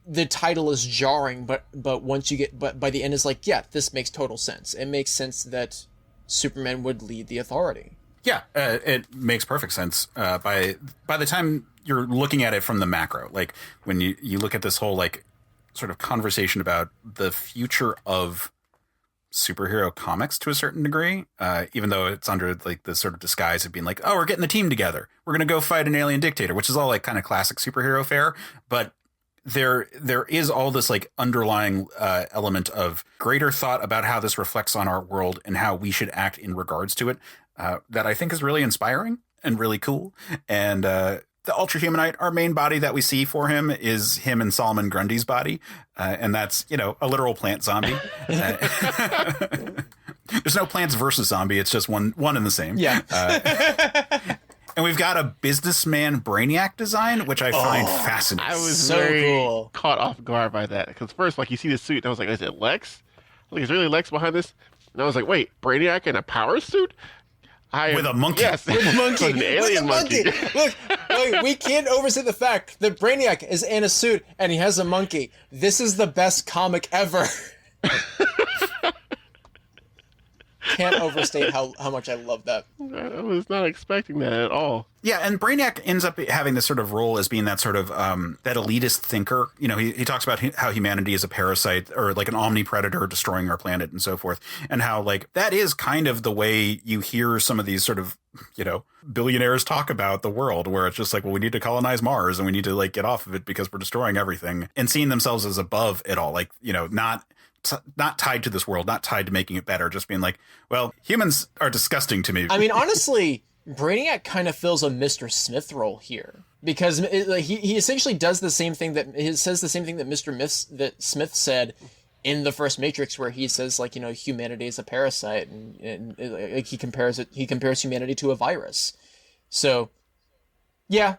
the title is jarring, but by the end it's like, yeah, this makes total sense. It makes sense that Superman would lead the Authority. Yeah, it makes perfect sense. By the time you're looking at it from the macro, like when you look at this whole like sort of conversation about the future of superhero comics to a certain degree, even though it's under like the sort of disguise of being like, oh, we're getting the team together, we're gonna go fight an alien dictator, which is all like kind of classic superhero fare. But there is all this like underlying element of greater thought about how this reflects on our world and how we should act in regards to it, that I think is really inspiring and really cool. And the Ultra Humanite, our main body that we see for him is him and Solomon Grundy's body. And that's, a literal plant zombie. There's no Plants versus Zombie. It's just one and the same. Yeah. And we've got a businessman Brainiac design, which I find fascinating. I was so very cool. caught off guard by that. Because first, like, you see the suit, and I was like, is it Lex? Like, is really Lex behind this? And I was like, wait, Brainiac in a power suit? With a monkey. Yes, With a monkey. With an alien monkey. Look, we can't overstate the fact that Brainiac is in a suit and he has a monkey. This is the best comic ever. Can't overstate how much I love that. I was not expecting that at all. Yeah, and Brainiac ends up having this sort of role as being that sort of that elitist thinker. He talks about how humanity is a parasite or like an omnipredator destroying our planet and so forth, and how like that is kind of the way you hear some of these sort of billionaires talk about the world, where it's just like, well, we need to colonize Mars and we need to like get off of it because we're destroying everything, and seeing themselves as above it all, like not tied to this world, not tied to making it better, just being like, well, humans are disgusting to me. I mean, honestly, Brainiac kind of fills a Mr. Smith role here, because he essentially does the same thing that Mr. Smith said in the first Matrix, where he says like, humanity is a parasite, and like he compares humanity to a virus. So yeah,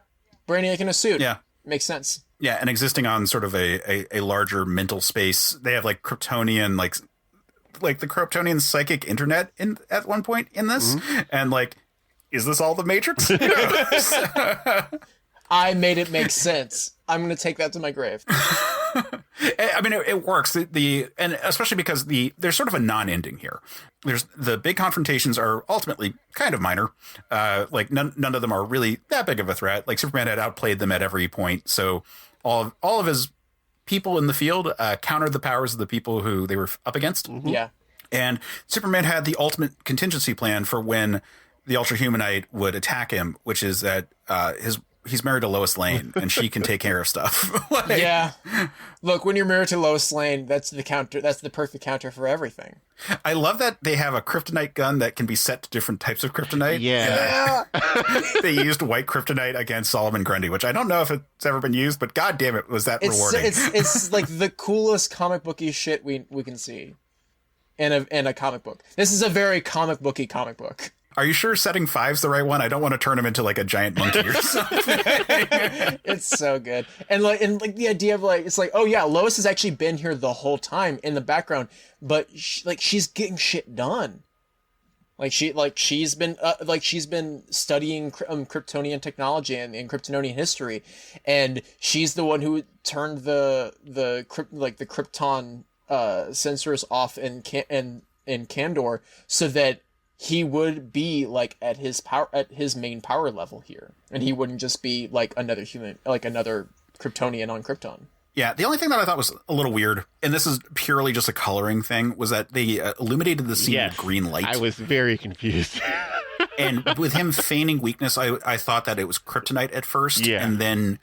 Brainiac in a suit. Yeah, makes sense. Yeah, and existing on sort of a larger mental space. They have like Kryptonian, like the Kryptonian psychic internet at one point in this. Mm-hmm. And like, is this all the Matrix? I made it make sense. I'm going to take that to my grave. I mean, it works. And especially because there's sort of a non-ending here. There's the big confrontations are ultimately kind of minor. Like none of them are really that big of a threat. Like Superman had outplayed them at every point. So all of his people in the field countered the powers of the people who they were up against. Mm-hmm. Yeah. And Superman had the ultimate contingency plan for when the Ultra Humanite would attack him, which is that he's married to Lois Lane, and she can take care of stuff. Like, Yeah. Look, when you're married to Lois Lane, that's the counter. That's the perfect counter for everything. I love that they have a kryptonite gun that can be set to different types of kryptonite. Yeah. They used white kryptonite against Solomon Grundy, which I don't know if it's ever been used, but god damn it, was that rewarding. It's like the coolest comic booky shit we can see in a comic book. This is a very comic booky comic book. Are you sure setting 5's the right one? I don't want to turn him into like a giant monkey or something. It's so good. And the idea of like, it's like, oh yeah, Lois has actually been here the whole time in the background, but she's getting shit done. She's been studying Kryptonian technology and Kryptonian history, and she's the one who turned the Krypton sensors off in Kandor so that he would be like at his main power level here, and he wouldn't just be like another human, like another Kryptonian on Krypton. Yeah, the only thing that I thought was a little weird, and this is purely just a coloring thing, was that they illuminated the scene with green light. I was very confused. And with him feigning weakness, I thought that it was kryptonite at first, and then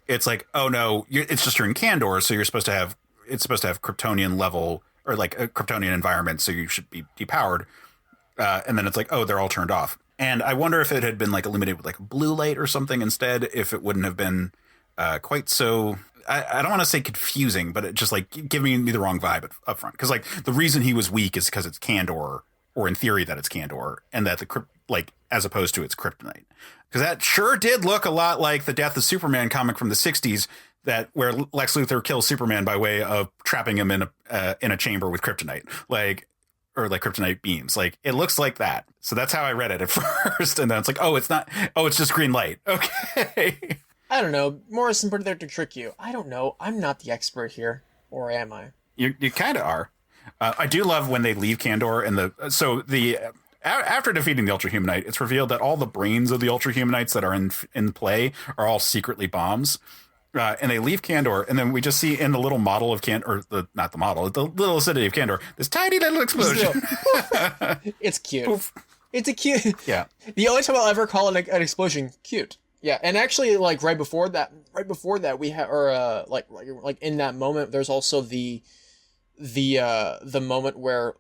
it's like, oh no, it's just you're in Kandor, so it's supposed to have Kryptonian level, or like a Kryptonian environment, so you should be depowered. And then it's like, oh, they're all turned off. And I wonder if it had been like illuminated with like blue light or something instead, if it wouldn't have been quite so, I don't want to say confusing, but it just like giving me the wrong vibe up front. Because like the reason he was weak is because it's Kandor, or in theory that it's Kandor, and that as opposed to its kryptonite. Because that sure did look a lot like the Death of Superman comic from the 60s, where Lex Luthor kills Superman by way of trapping him in a chamber with kryptonite. Or like kryptonite beams. Like, it looks like that. So that's how I read it at first. And then it's like, oh, it's not. Oh, it's just green light. Okay. I don't know. Morrison put it there to trick you. I don't know. I'm not the expert here. Or am I? You kind of are. I do love when they leave Kandor and after defeating the Ultrahumanite, it's revealed that all the brains of the Ultrahumanites that are in play are all secretly bombs. And they leave Kandor, and then we just see in the little model of Kandor, the little city of Kandor, this tiny little explosion. It's cute. Poof. It's a cute. Yeah. The only time I'll ever call it an explosion, cute. Yeah, and actually, like right before that, we have, or like in that moment, there's also the moment where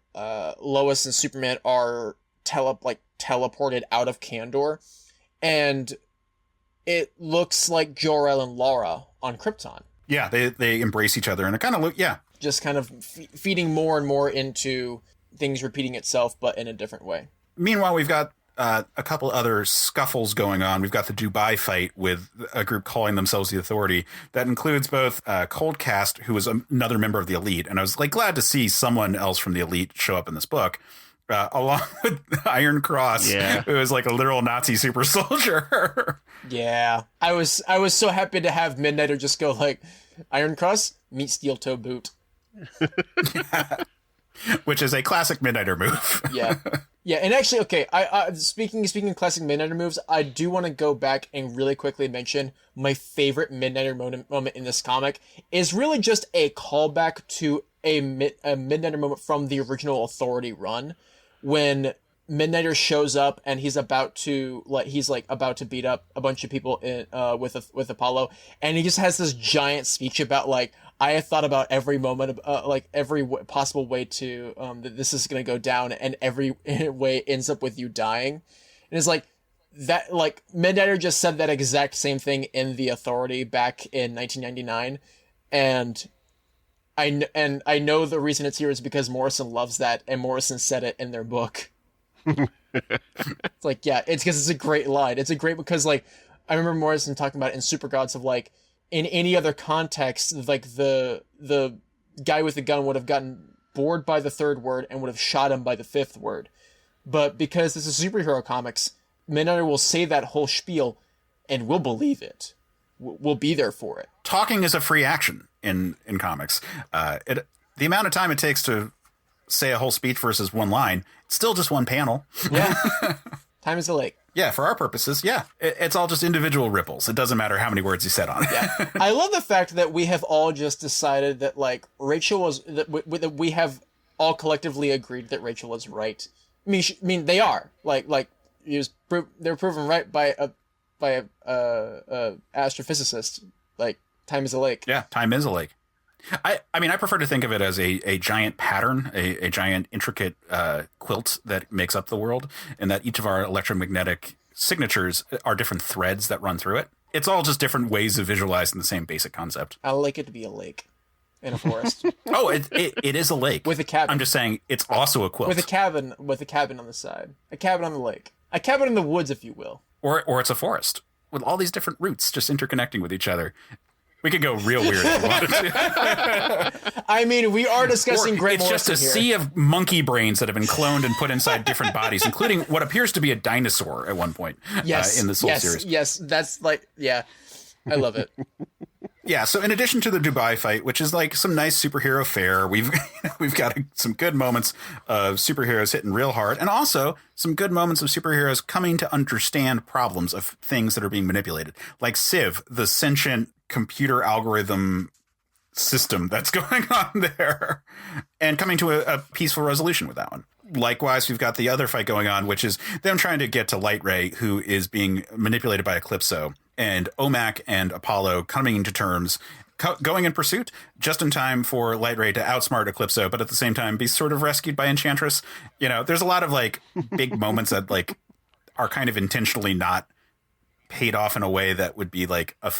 Lois and Superman are teleported out of Kandor, and it looks like Jor-El and Lara on Krypton. Yeah, they embrace each other, and it kind of just kind of feeding more and more into things repeating itself, but in a different way. Meanwhile, we've got a couple other scuffles going on. We've got the Dubai fight with a group calling themselves the Authority that includes both Coldcast, who was another member of the Elite, and I was like glad to see someone else from the Elite show up in this book. Along with Iron Cross, who is like a literal Nazi super soldier. Yeah, I was so happy to have Midnighter just go like, Iron Cross, meet Steel Toe Boot. Which is a classic Midnighter move. Yeah, and actually, okay, I speaking of classic Midnighter moves, I do want to go back and really quickly mention my favorite Midnighter moment in this comic is really just a callback to a Midnighter moment from the original Authority run, when Midnighter shows up and he's about to beat up a bunch of people with Apollo, and he just has this giant speech about like, I have thought about every moment of every possible way to that this is going to go down, and every way ends up with you dying. And it's like that, like Midnighter just said that exact same thing in the Authority back in 1999, and I know the reason it's here is because Morrison loves that, and Morrison said it in their book. It's like, yeah, it's because it's a great line. It's a great, because like I remember Morrison talking about it in Super Gods of like, in any other context, like the guy with the gun would have gotten bored by the third word and would have shot him by the fifth word. But because this is superhero comics, Midnighter will say that whole spiel and we'll believe it. We'll be there for it. Talking is a free action in comics. The amount of time it takes to say a whole speech versus one line, it's still just one panel. Yeah. Time is a lake. Yeah, for our purposes, yeah. It's all just individual ripples. It doesn't matter how many words you said on it. Yeah. I love the fact that we have all just decided that, like, that we have all collectively agreed that Rachel was right. I mean, they are. They're proven right by a astrophysicist. Like, time is a lake. Yeah, time is a lake. I mean, I prefer to think of it as a giant pattern, a giant intricate quilt that makes up the world, and that each of our electromagnetic signatures are different threads that run through it. It's all just different ways of visualizing the same basic concept. I like it to be a lake in a forest. Oh, it is a lake. With a cabin. I'm just saying it's also a quilt. With a cabin on the side. A cabin on the lake. A cabin in the woods, if you will. Or it's a forest with all these different roots just interconnecting with each other. We could go real weird if we wanted to. I mean, we are discussing Grant Morrison. It's just a sea of monkey brains that have been cloned and put inside different bodies, including what appears to be a dinosaur at one point in this whole series. Yes, that's like, yeah, I love it. Yeah, so in addition to the Dubai fight, which is like some nice superhero fare, we've got some good moments of superheroes hitting real hard, and also some good moments of superheroes coming to understand problems of things that are being manipulated, like Civ, the sentient computer algorithm system that's going on there, and coming to a peaceful resolution with that one. Likewise, we've got the other fight going on, which is them trying to get to Light Ray, who is being manipulated by Eclipso, and Omac and Apollo coming to terms, going in pursuit just in time for Light Ray to outsmart Eclipso, but at the same time be sort of rescued by Enchantress. You know, there's a lot of like big moments that like are kind of intentionally not paid off in a way that would be like a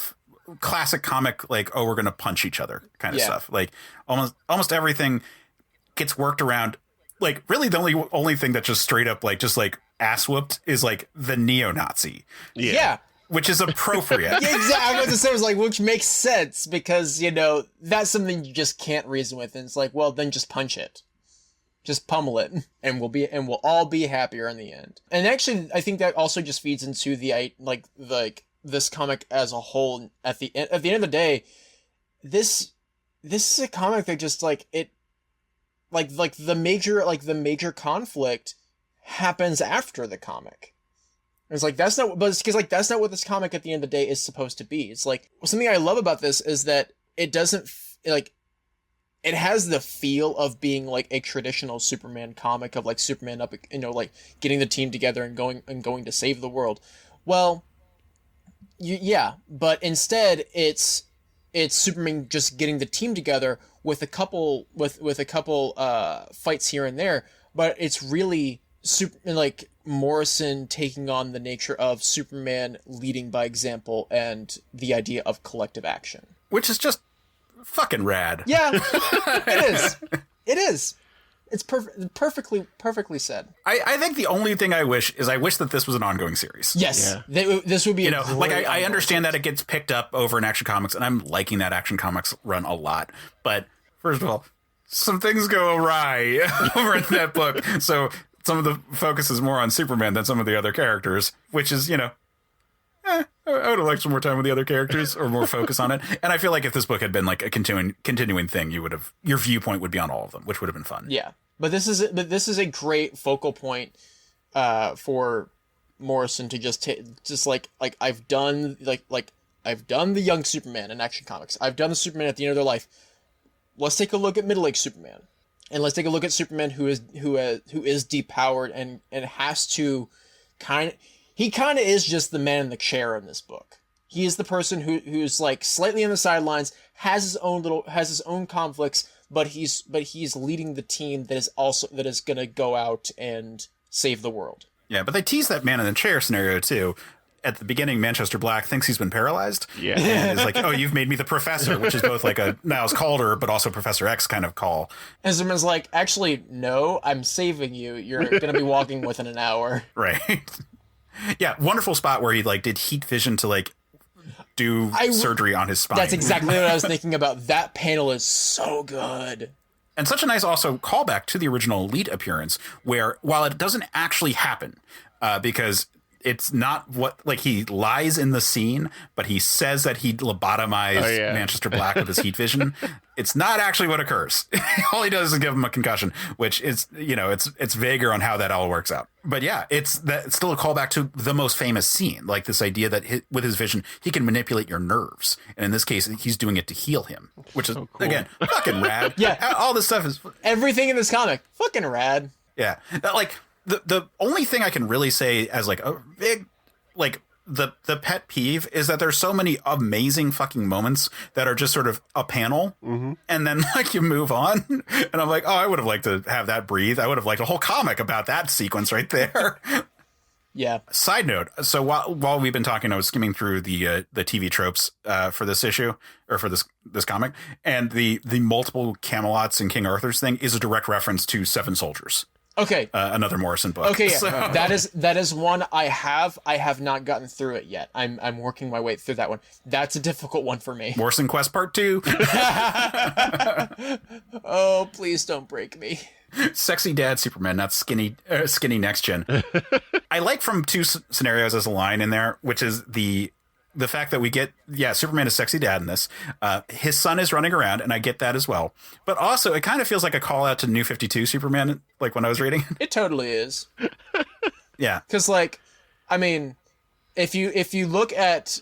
classic comic, like, oh, we're going to punch each other kind of stuff. Like almost everything gets worked around. Like, really, the only thing that just straight up just ass whooped is like the neo-Nazi. Yeah. Which is appropriate. Yeah, exactly. I was about to say, it was like, which makes sense because, you know, that's something you just can't reason with. And it's like, well, then just punch it. Just pummel it and we'll all be happier in the end. And actually, I think that also just feeds into the this comic as a whole. At the end of the day, this is a comic that just the major conflict happens after the comic. It's like, that's not what this comic at the end of the day is supposed to be. It's like, something I love about this is that it doesn't it has the feel of being like a traditional Superman comic of like Superman up, you know, like getting the team together and going to save the world. Well, but instead it's Superman just getting the team together with a couple fights here and there, but it's really Morrison taking on the nature of Superman leading by example and the idea of collective action, which is just fucking rad. Yeah, it is. It's perfectly said. I think the only thing I wish that this was an ongoing series. Yes, this would be. You know, like I understand that it gets picked up over in Action Comics, and I'm liking that Action Comics run a lot. But first of all, some things go awry over in that book, so some of the focus is more on Superman than some of the other characters, which is, you know, I would have liked some more time with the other characters or more focus on it. And I feel like if this book had been like a continuing thing, your viewpoint would be on all of them, which would have been fun. Yeah. But this is a great focal point for Morrison to just I've done the young Superman in Action Comics. I've done the Superman at the end of their life. Let's take a look at middle-aged Superman. And let's take a look at Superman who is depowered and has to he kind of is just the man in the chair in this book. He is the person who's like slightly on the sidelines, has his own conflicts, but he's leading the team that is going to go out and save the world. Yeah, but they tease that man in the chair scenario too. At the beginning, Manchester Black thinks he's been paralyzed. Yeah. And is like, oh, you've made me the professor, which is both like a Niles Calder, but also Professor X kind of call. And Superman's like, actually, no, I'm saving you. You're going to be walking within an hour. Right. Yeah, wonderful spot where he did heat vision to do surgery on his spine. That's exactly what I was thinking about. That panel is so good. And such a nice also callback to the original Elite appearance, where while it doesn't actually happen, because it's not he lies in the scene, but he says that he lobotomized Manchester Black with his heat vision. It's not actually what occurs. All he does is give him a concussion, which is, you know, it's vaguer on how that all works out. But yeah, it's still a callback to the most famous scene, like this idea that with his vision, he can manipulate your nerves. And in this case, he's doing it to heal him, which is, again, fucking rad. Yeah. All this stuff is... Everything in this comic, fucking rad. Yeah. The only thing I can really say as a big the pet peeve is that there's so many amazing fucking moments that are just sort of a panel, and then like you move on, and I'm like, oh, I would have liked to have that breathe. I would have liked a whole comic about that sequence right there. Yeah. Side note. So while we've been talking, I was skimming through the TV tropes for this issue or for this comic, and the multiple Camelots and King Arthur's thing is a direct reference to Seven Soldiers. Okay. Another Morrison book. Okay, yeah. So. That is one I have not gotten through it yet. I'm working my way through that one. That's a difficult one for me. Morrison Quest Part 2. Oh, please don't break me. Sexy dad Superman, not skinny next gen. I like from two scenarios as a line in there, which is the fact that we get, Superman is sexy dad in this. His son is running around, and I get that as well. But also, it kind of feels like a call out to New 52 Superman, like when I was reading. It totally is. Yeah. Because, like, I mean, if you look at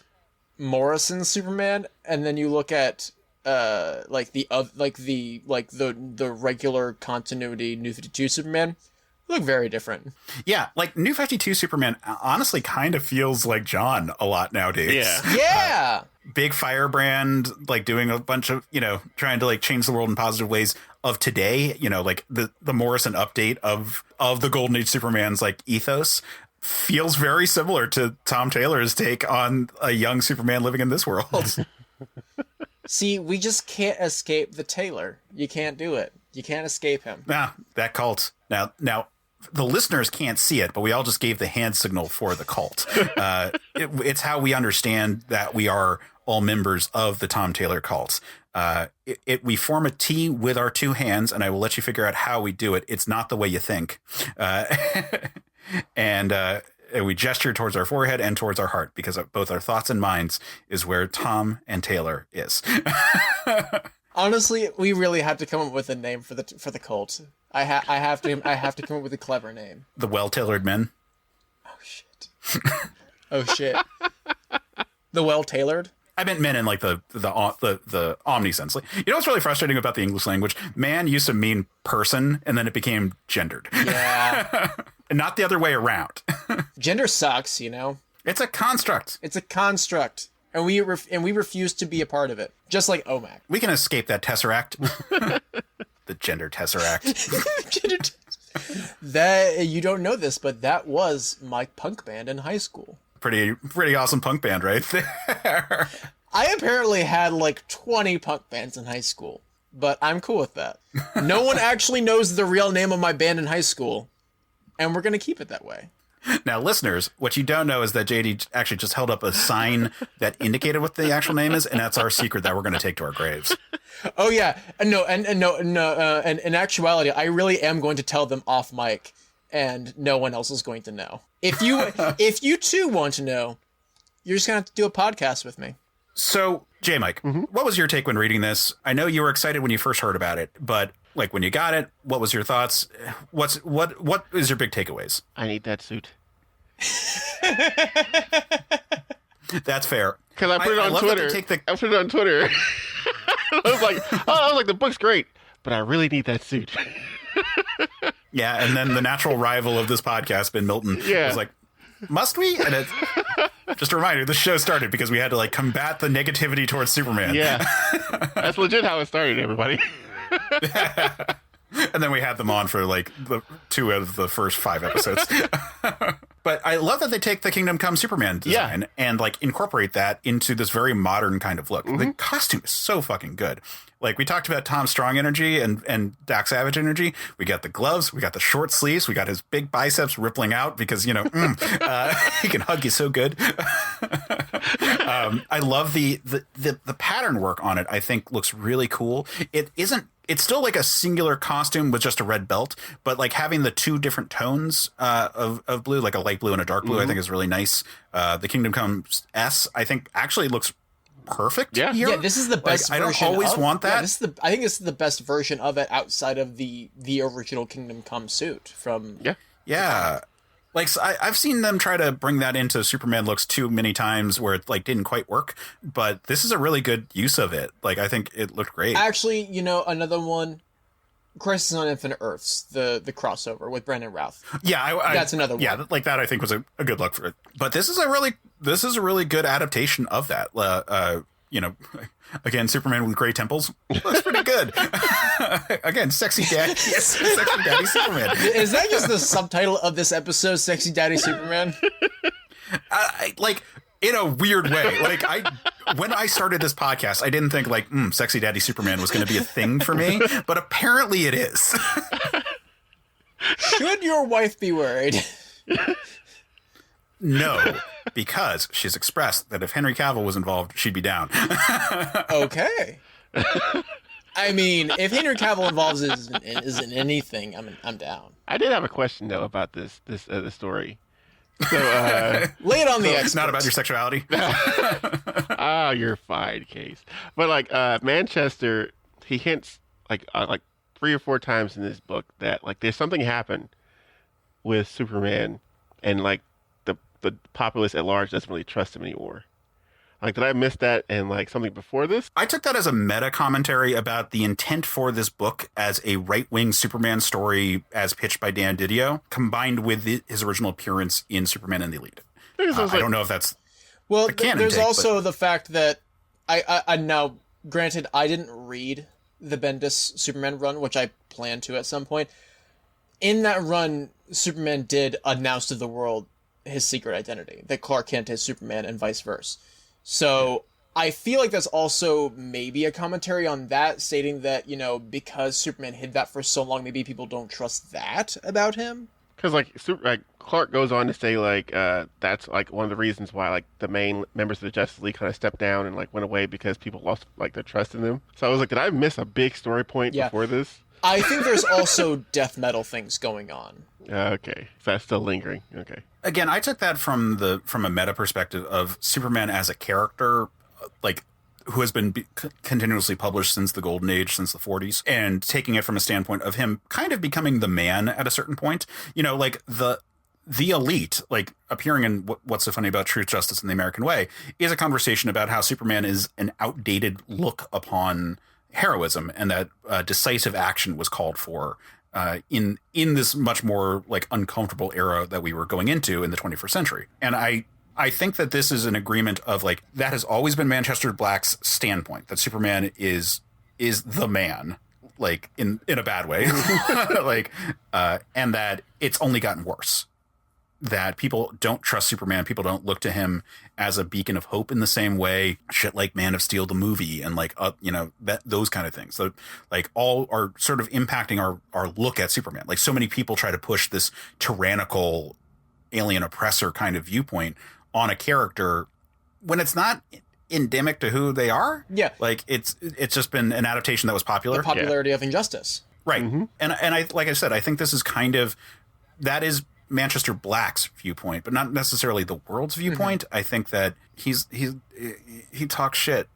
Morrison's Superman, and then you look at the regular continuity New 52 Superman, they look very different. Yeah, like New 52 Superman honestly kind of feels like John a lot nowadays. Yeah. Big firebrand, like doing a bunch of, trying to like change the world in positive ways of today, like the Morrison update of the Golden Age Superman's like ethos feels very similar to Tom Taylor's take on a young Superman living in this world. See, we just can't escape the Taylor. You can't do it. You can't escape him. That cult. Now, the listeners can't see it, but we all just gave the hand signal for the cult. It's how we understand that we are all members of the Tom Taylor cult. We form a T with our two hands, and I will let you figure out how we do it. It's not the way you think. And we gesture towards our forehead and towards our heart, because both our thoughts and minds is where Tom and Taylor is. Honestly, we really have to come up with a name for the cult. I have to come up with a clever name. The Well-Tailored Men. Oh shit. The Well-Tailored? I meant men in like the omni sense. Like, what's really frustrating about the English language? Man used to mean person, and then it became gendered. Yeah. And not the other way around. Gender sucks, It's a construct. It's a construct. And we refuse to be a part of it. Just like OMAC. We can escape that tesseract. The gender tesseract. That, you don't know this, but that was my punk band in high school. Pretty awesome punk band right there. I apparently had like 20 punk bands in high school, but I'm cool with that. No one actually knows the real name of my band in high school, and we're going to keep it that way. Now, listeners, what you don't know is that JD actually just held up a sign that indicated what the actual name is, and that's our secret that we're going to take to our graves. Oh yeah, and in actuality, I really am going to tell them off mic, and no one else is going to know. If you too want to know, you're just gonna have to do a podcast with me. So, Jmike, what was your take when reading this? I know you were excited when you first heard about it, but like when you got it, what was your thoughts? What is your big takeaways? I need that suit. That's fair. Because I put it on Twitter. I put it on Twitter. I was like, the book's great, but I really need that suit. Yeah, and then the natural rival of this podcast, Ben Milton, was like, must we? And just a reminder, this show started because we had to like combat the negativity towards Superman. Yeah. That's legit how it started, everybody. And then we had them on for like the 2 out of the first 5 episodes. But I love that they take the Kingdom Come Superman design and like incorporate that into this very modern kind of look. The costume is so fucking good. Like we talked about Tom Strong energy and Doc Savage energy. We got the gloves, we got the short sleeves, we got his big biceps rippling out because, he can hug you so good. I love the pattern work on it. I think looks really cool. It's still like a singular costume with just a red belt, but like having the 2 different tones of blue, like a light blue and a dark blue, I think is really nice. The Kingdom Come S, I think actually looks perfect. Yeah, this is the best. Like, I don't always want that. I think this is the best version of it outside of the original Kingdom Come suit from. Yeah. Like I've seen them try to bring that into Superman looks too many times where it like didn't quite work, but this is a really good use of it. Like I think it looked great. Actually, another one. Crisis on Infinite Earths, the crossover with Brandon Routh. Yeah, that's another one. Yeah, like that I think was a good look for it. But this is a really good adaptation of that. Again, Superman with gray temples. Looks pretty good. Again, sexy daddy Superman. Is that just the subtitle of this episode, Sexy Daddy Superman? In a weird way. When I started this podcast, I didn't think sexy daddy Superman was going to be a thing for me, but apparently it is. Should your wife be worried? No, because she's expressed that if Henry Cavill was involved, she'd be down. Okay. I mean, if Henry Cavill involves isn't anything, I'm down. I did have a question though about this story. So lay it on the experts. It's not about your sexuality. You're fine, Case. But Manchester, he hints like 3 or 4 times in this book that there's something happened with Superman, and the populace at large doesn't really trust him anymore. Did I miss that and something before this? I took that as a meta commentary about the intent for this book as a right-wing Superman story as pitched by Dan Didio, combined with his original appearance in Superman and the Elite. I don't know if that's the canon there's take, also the fact that I now, granted, I didn't read the Bendis Superman run, which I plan to at some point. In that run, Superman did announce to the world his secret identity, that Clark Kent is Superman and vice versa. So I feel like that's also maybe a commentary on that, stating that, because Superman hid that for so long, maybe people don't trust that about him. Because Clark goes on to say that's one of the reasons why the main members of the Justice League kind of stepped down and went away, because people lost their trust in them. So I was did I miss a big story point before this? I think there's also death metal things going on. Okay, so that's still lingering. Okay. Again, I took that from a meta perspective of Superman as a character, who has been continuously published since the Golden Age, since the 40s, and taking it from a standpoint of him kind of becoming the man at a certain point. The Elite, appearing in What's So Funny About Truth, Justice, and the American Way, is a conversation about how Superman is an outdated look upon heroism, and that decisive action was called for in this much more uncomfortable era that we were going into in the 21st century. And I think that this is an agreement of that has always been Manchester Black's standpoint, that Superman is the man, in a bad way, and that it's only gotten worse. That people don't trust Superman. People don't look to him as a beacon of hope in the same way. Shit like Man of Steel, the movie, and those kind of things. So all are sort of impacting our look at Superman. So many people try to push this tyrannical alien oppressor kind of viewpoint on a character when it's not endemic to who they are. Yeah. It's just been an adaptation that was popular. The popularity of Injustice. Right. Mm-hmm. And I, like I said, I think this is that is Manchester Black's viewpoint, but not necessarily the world's viewpoint. Mm-hmm. I think that he talks shit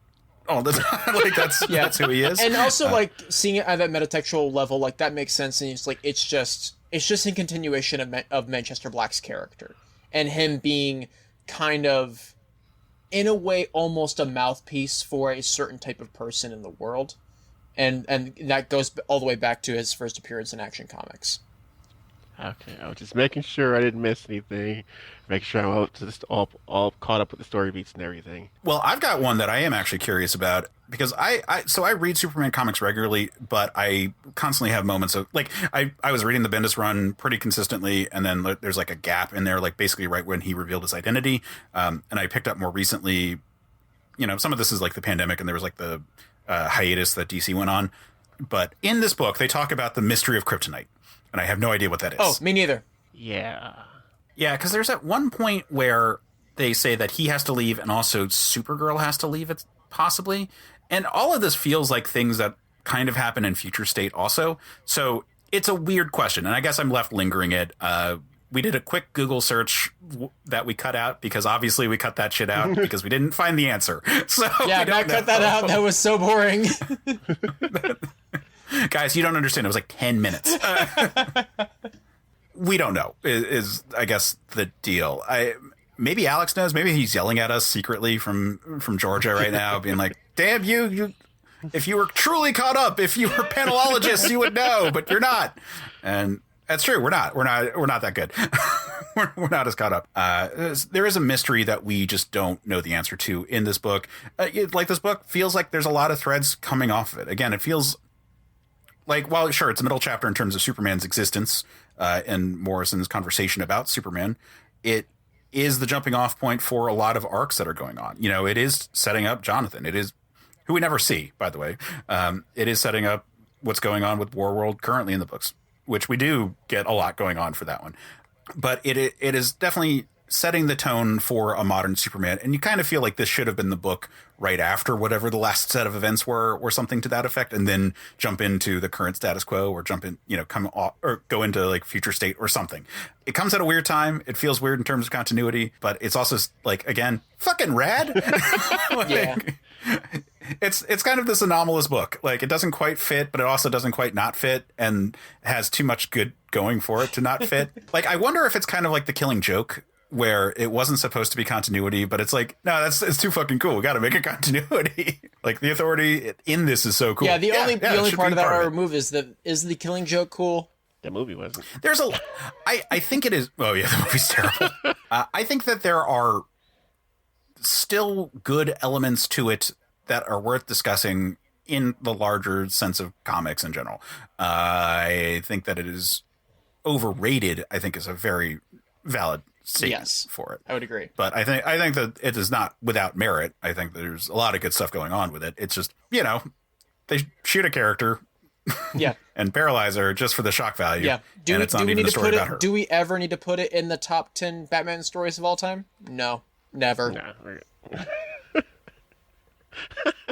all the time. That's who he is. And also seeing it at that metatextual level, that makes sense. And it's just in continuation of Manchester Black's character, and him being kind of, in a way, almost a mouthpiece for a certain type of person in the world. And that goes all the way back to his first appearance in Action Comics. Okay, I was just making sure I didn't miss anything, making sure I'm just all caught up with the story beats and everything. Well, I've got one that I am actually curious about, because I read Superman comics regularly, but I constantly have moments of I was reading the Bendis run pretty consistently, and then there's a gap in there, basically right when he revealed his identity. And I picked up more recently, some of this is the pandemic, and there was the hiatus that DC went on. But in this book, they talk about the mystery of kryptonite. And I have no idea what that is. Oh, me neither. Yeah. Yeah, because there's at one point where they say that he has to leave and also Supergirl has to leave, possibly. And all of this feels like things that kind of happen in Future State also. So it's a weird question. And I guess I'm left lingering it. We did a quick Google search that we cut out, because obviously we cut that shit out because we didn't find the answer. So yeah, Matt cut that out. That was so boring. Guys, you don't understand. It was 10 minutes. We don't know is I guess the deal. Maybe Alex knows. Maybe he's yelling at us secretly from Georgia right now, being like, "Damn you if you were truly caught up, if you were panelologists, you would know, but you're not. And that's true. We're not that good. we're not as caught up. There is a mystery that we just don't know the answer to in this book. This book feels like there's a lot of threads coming off of it. Again, it feels like, while sure, it's a middle chapter in terms of Superman's existence and Morrison's conversation about Superman, it is the jumping off point for a lot of arcs that are going on. You know, it is setting up Jonathan. It is, who we never see, by the way. It is setting up what's going on with Warworld currently in the books, which we do get a lot going on for that one. But it is definitely setting the tone for a modern Superman. And you kind of feel like this should have been the book right after whatever the last set of events were, or something to that effect, and then jump into the current status quo, or jump in, come off, or go into like future state or something. It comes at a weird time. It feels weird in terms of continuity, but it's also like, again, fucking rad. Yeah. It's kind of this anomalous book. Like, it doesn't quite fit, but it also doesn't quite not fit, and has too much good going for it to not fit. Like, I wonder if it's kind of like The Killing Joke, where it wasn't supposed to be continuity, but it's like, no, it's too fucking cool. We got to make a continuity. Like, the authority in this is so cool. Yeah, the only part of that I remove is The Killing Joke cool? The movie wasn't. I think it is. Oh yeah, the movie's terrible. I think that there are still good elements to it that are worth discussing in the larger sense of comics in general. I think that it is overrated, I think, is a very valid statement for it. I would agree. But I think that it is not without merit. I think there's a lot of good stuff going on with it. It's just, they shoot a character and paralyze her just for the shock value. Yeah. It's not even a story about her. Do we ever need to put it in the top 10 Batman stories of all time? No. Never. No.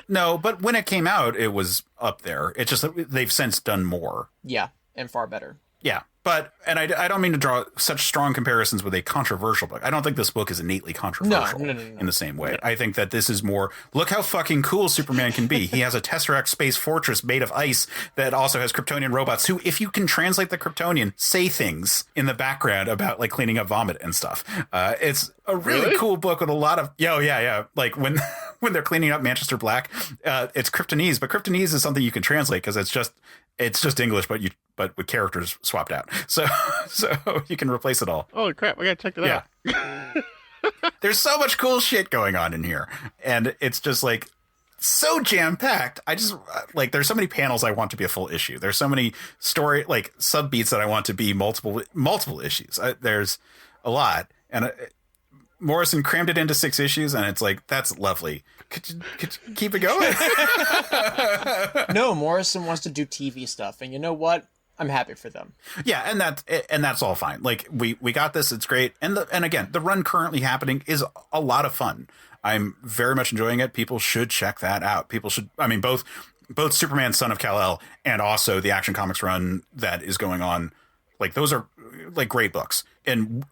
No, but when it came out, it was up there. It's just that they've since done more. Yeah, and far better. Yeah, but, and I don't mean to draw such strong comparisons with a controversial book. I don't think this book is innately controversial in the same way. I think that this is more, look how fucking cool Superman can be. He has a Tesseract space fortress made of ice that also has Kryptonian robots who, if you can translate the Kryptonian, say things in the background about like cleaning up vomit and stuff. It's a really cool book with a lot of, yeah. Like when they're cleaning up Manchester Black, it's Kryptonese, but Kryptonese is something you can translate because it's just English, but with characters swapped out. So you can replace it all. Oh crap! I gotta check that out. There's so much cool shit going on in here, and it's just like so jam packed. I just like, there's so many panels I want to be a full issue. There's so many story like sub beats that I want to be multiple issues. There's a lot, and Morrison crammed it into 6 issues, and it's like, that's lovely. Could you keep it going? No, Morrison wants to do TV stuff, and you know what? I'm happy for them. Yeah, and that's all fine. Like, we got this. It's great. And again, the run currently happening is a lot of fun. I'm very much enjoying it. People should check that out. People should. I mean, both Superman, Son of Kal-El, and also the Action Comics run that is going on. Like, those are like great books and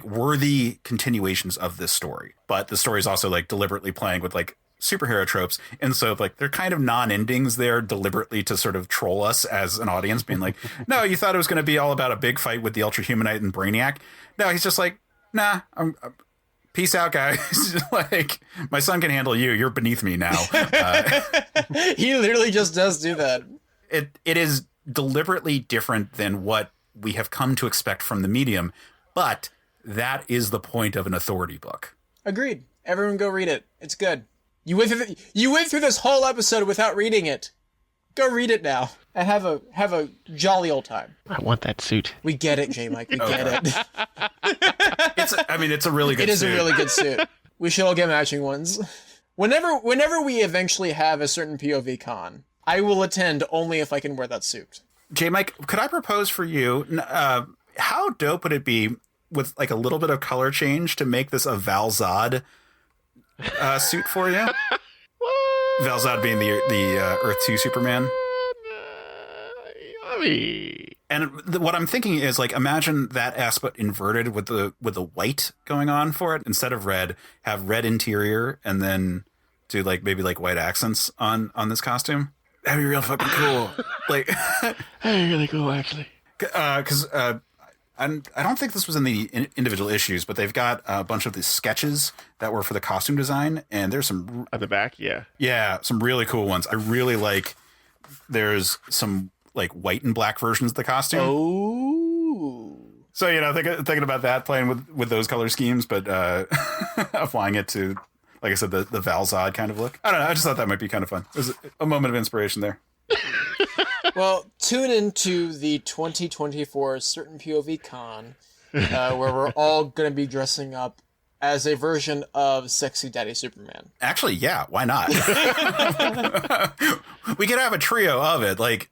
worthy continuations of this story. But the story is also like deliberately playing with like superhero tropes, and so like they're kind of non-endings there deliberately to sort of troll us as an audience, being like, no, you thought it was going to be all about a big fight with the Ultra Humanite and Brainiac. No, he's just like, nah, I'm peace out, guys. Like, my son can handle you, you're beneath me now. He literally just does do that. It is deliberately different than what we have come to expect from the medium, but that is the point of an authority book. Agreed. Everyone go read it. It's good. You went through this whole episode without reading it. Go read it now and have a jolly old time. I want that suit. We get it, Jmike. We get it. It's a really good suit. It is a really good suit. We should all get matching ones. Whenever we eventually have a certain POV con, I will attend only if I can wear that suit. Jmike, could I propose for you? How dope would it be with like a little bit of color change to make this a Val-Zod suit for you? Val-Zod being the Earth 2 Superman. And what I'm thinking is, like, imagine that aspect inverted with the white going on for it. Instead of red, have red interior and then do like maybe like white accents on this costume. That'd be real fucking cool. Like, that'd be really cool, actually. Because And I don't think this was in the individual issues, but they've got a bunch of these sketches that were for the costume design, and there's some at the back. Yeah, some really cool ones. I really like. There's some like white and black versions of the costume. Oh, so thinking about that, playing with those color schemes, but applying it to, like I said, the Valzad kind of look. I don't know. I just thought that might be kind of fun. It was a moment of inspiration there. Well, tune into the 2024 Certain POV Con, where we're all going to be dressing up as a version of Sexy Daddy Superman. Actually, yeah, why not? We could have a trio of it. Like,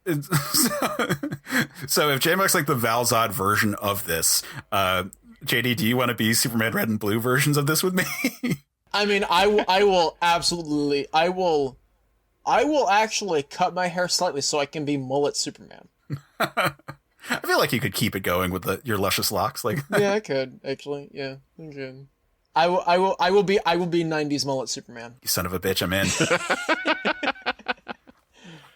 so if Jmike's like the Valzad version of this, JD, do you want to be Superman Red and Blue versions of this with me? I mean, I will absolutely, I will actually cut my hair slightly so I can be mullet Superman. I feel like you could keep it going with your luscious locks. Like, yeah, I could actually. Yeah, I could. I will be 90s mullet Superman. You son of a bitch, I'm in.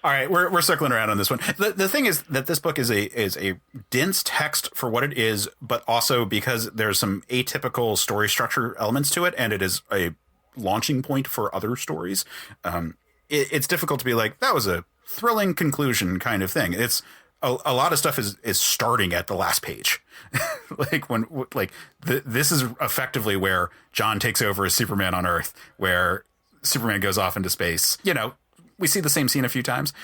All right, we're circling around on this one. The thing is that this book is a dense text for what it is, but also because there's some atypical story structure elements to it, and it is a launching point for other stories. It's difficult to be like, that was a thrilling conclusion kind of thing. It's a lot of stuff is starting at the last page. This is effectively where John takes over as Superman on Earth, where Superman goes off into space. We see the same scene a few times.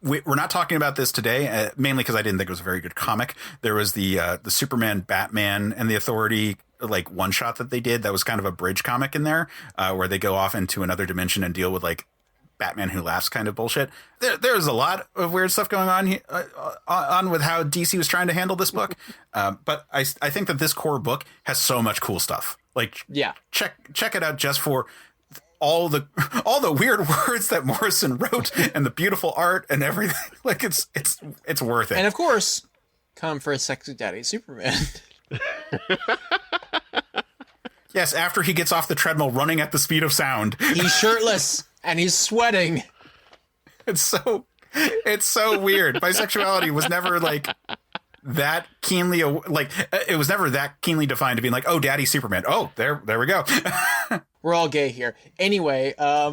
We're not talking about this today, mainly because I didn't think it was a very good comic. There was the Superman, Batman, and the Authority like one shot that they did. That was kind of a bridge comic in there, where they go off into another dimension and deal with like Batman Who Laughs kind of bullshit. There's a lot of weird stuff going on here, on with how DC was trying to handle this book. But I think that this core book has so much cool stuff. Like, yeah, check it out just for all the weird words that Morrison wrote and the beautiful art and everything. Like, it's worth it. And of course, come for a Sexy Daddy Superman. Yes, after he gets off the treadmill running at the speed of sound. He's shirtless and he's sweating. It's so weird. Bisexuality was never like that keenly, like it was never that keenly defined to be like, oh, Daddy Superman. Oh, there we go. We're all gay here. Anyway, I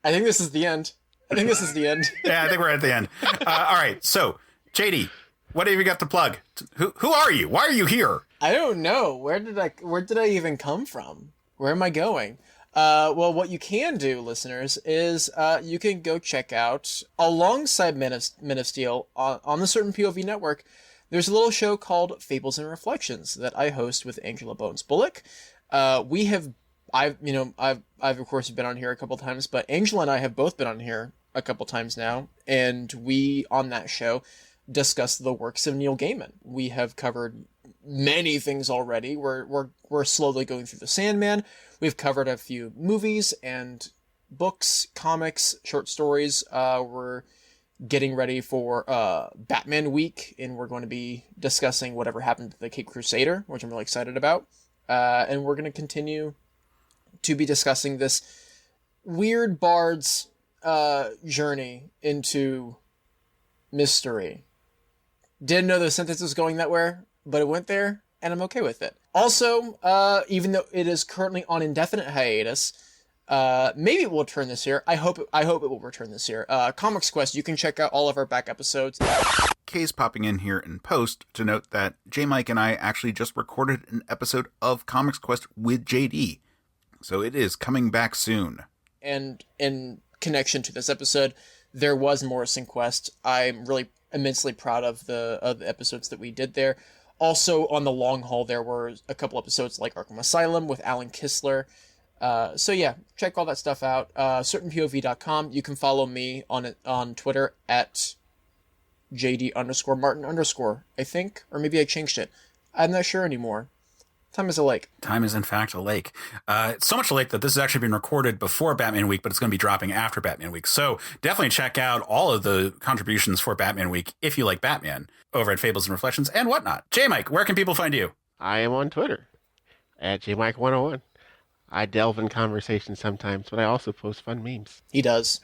think this is the end. Yeah, I think we're at the end. All right. So, JD, what have you got to plug? Who are you? Why are you here? I don't know. Where did I even come from? Where am I going? Well, what you can do, listeners, is you can go check out, alongside Men of Steel, on the Certain POV network, there's a little show called Fables and Reflections that I host with Angela Bones Bullock. I've of course been on here a couple times, but Angela and I have both been on here a couple times now, and we, on that show, discuss the works of Neil Gaiman. We have covered many things already. We're slowly going through the Sandman. We've covered a few movies and books, comics, short stories. We're getting ready for Batman Week, and we're going to be discussing whatever happened to the Cape Crusader, which I'm really excited about. And we're going to continue to be discussing this weird bard's journey into mystery. Didn't know the sentence was going that way, but it went there, and I'm okay with it. Also, even though it is currently on indefinite hiatus, maybe it will return this year. I hope it will return this year. Comics Quest, you can check out all of our back episodes. Kay's popping in here in post to note that Jmike and I actually just recorded an episode of Comics Quest with JD. So it is coming back soon. And in connection to this episode, there was Morrison Quest. I'm really immensely proud of the episodes that we did there. Also, on the long haul, there were a couple episodes like Arkham Asylum with Alan Kistler. So yeah, check all that stuff out. CertainPOV.com. You can follow me on Twitter at JD_Martin_, I think. Or maybe I changed it. I'm not sure anymore. Time is a lake. Time is, in fact, a lake. It's so much a lake that this has actually been recorded before Batman Week, but it's going to be dropping after Batman Week. So definitely check out all of the contributions for Batman Week, if you like Batman, over at Fables and Reflections and whatnot. Jmike, where can people find you? I am on Twitter at Jmike101. I delve in conversation sometimes, but I also post fun memes. He does.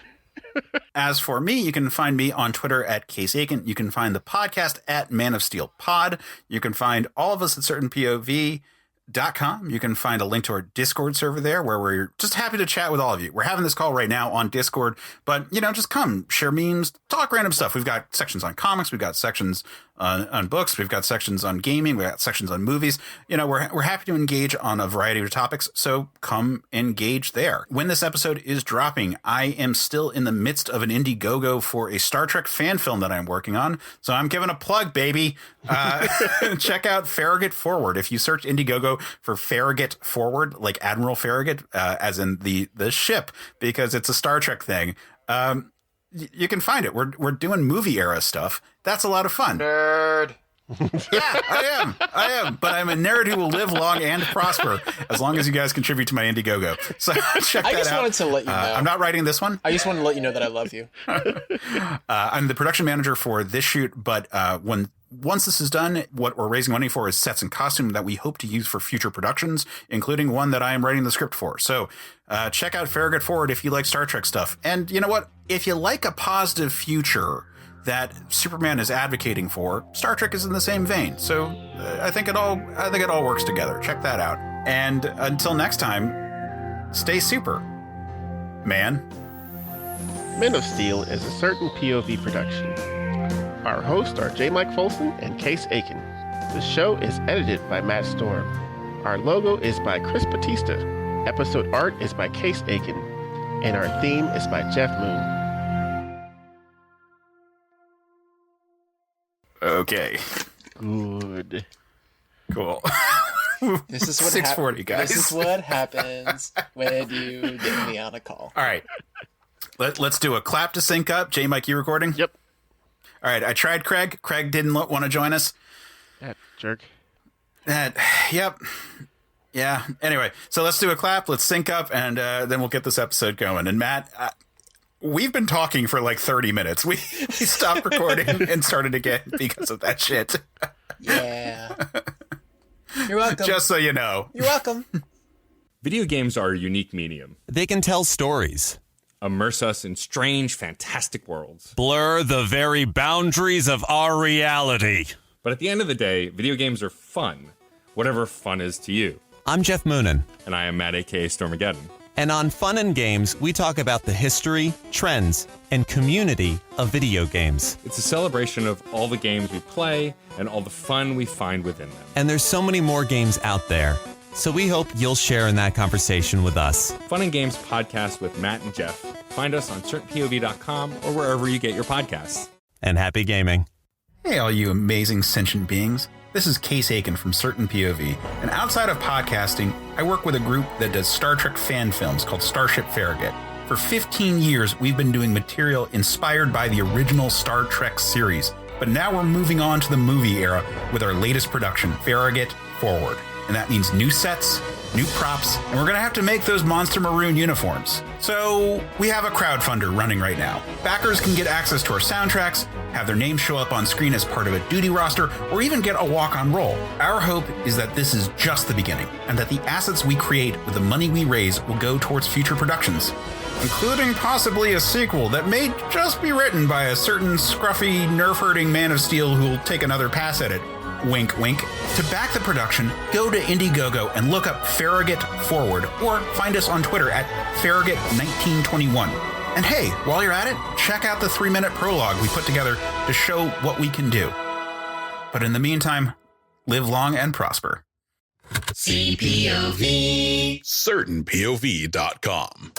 As for me, you can find me on Twitter at Case Aiken. You can find the podcast at Man of Steel Pod. You can find all of us at CertainPOV.com. You can find a link to our Discord server there where we're just happy to chat with all of you. We're having this call right now on Discord, but, you know, just come, share memes, talk random stuff. We've got sections on comics. We've got sections on books. We've got sections on gaming. We've got sections on movies. You know, we're happy to engage on a variety of topics, so come engage there. When this episode is dropping, I am still in the midst of an Indiegogo for a Star Trek fan film that I'm working on, so I'm giving a plug, baby. Check out Farragut Forward. If you search Indiegogo for Farragut Forward, like Admiral Farragut, as in the ship, because it's a Star Trek thing, you can find it. We're doing movie era stuff. That's a lot of fun. Nerd. Yeah, I am. But I'm a nerd who will live long and prosper as long as you guys contribute to my Indiegogo. So check that out. I just wanted to let you know. I'm not writing this one. I just wanted to let you know that I love you. I'm the production manager for this shoot, but once this is done, what we're raising money for is sets and costume that we hope to use for future productions, including one that I am writing the script for. So check out Farragut Forward if you like Star Trek stuff. And you know what? If you like a positive future that Superman is advocating for, Star Trek is in the same vein. So I think it all works together. Check that out. And until next time, stay super, man. Men of Steel is a Certain POV production. Our hosts are Jmike Folsom and Case Aiken. The show is edited by Matt Storm. Our logo is by Chris Batista. Episode art is by Case Aiken. And our theme is by Jeff Moon. Okay. Good. Cool. This is what 6:40, guys. This is what happens when you get me on a call. All right. Let's do a clap to sync up. Jmike, you recording? Yep. All right. I tried Craig. Craig didn't want to join us. That jerk. Yep. Yeah. Anyway, so let's do a clap. Let's sync up, and then we'll get this episode going. And Matt, we've been talking for like 30 minutes. We stopped recording and started again because of that shit. Yeah. You're welcome. Just so you know. You're welcome. Video games are a unique medium. They can tell stories, Immerse us in strange, fantastic worlds. blur the very boundaries of our reality. But at the end of the day, video games are fun. Whatever fun is to you. I'm Jeff Moonen, And I am Matt, a.k.a. Stormageddon. and on Fun and Games, we talk about the history, trends, and community of video games. It's a celebration of all the games we play and all the fun we find within them. And there's so many more games out there, so we hope you'll share in that conversation with us. Fun and Games podcast with Matt and Jeff. Find us on certainpov.com or wherever you get your podcasts. And happy gaming. Hey, all you amazing sentient beings. This is Case Aiken from Certain POV, and outside of podcasting, I work with a group that does Star Trek fan films called Starship Farragut. For 15 years, we've been doing material inspired by the original Star Trek series, but now we're moving on to the movie era with our latest production, Farragut Forward. And that means new sets, new props, and we're going to have to make those monster maroon uniforms. So we have a crowdfunder running right now. Backers can get access to our soundtracks, have their names show up on screen as part of a duty roster, or even get a walk-on role. Our hope is that this is just the beginning, and that the assets we create with the money we raise will go towards future productions, including possibly a sequel that may just be written by a certain scruffy, nerf-hurting Man of Steel who'll take another pass at it. Wink, wink. To back the production, go to Indiegogo and look up Farragut Forward, or find us on Twitter at Farragut1921. And hey, while you're at it, check out the 3-minute prologue we put together to show what we can do. But in the meantime, live long and prosper. CPOV. CertainPOV.com.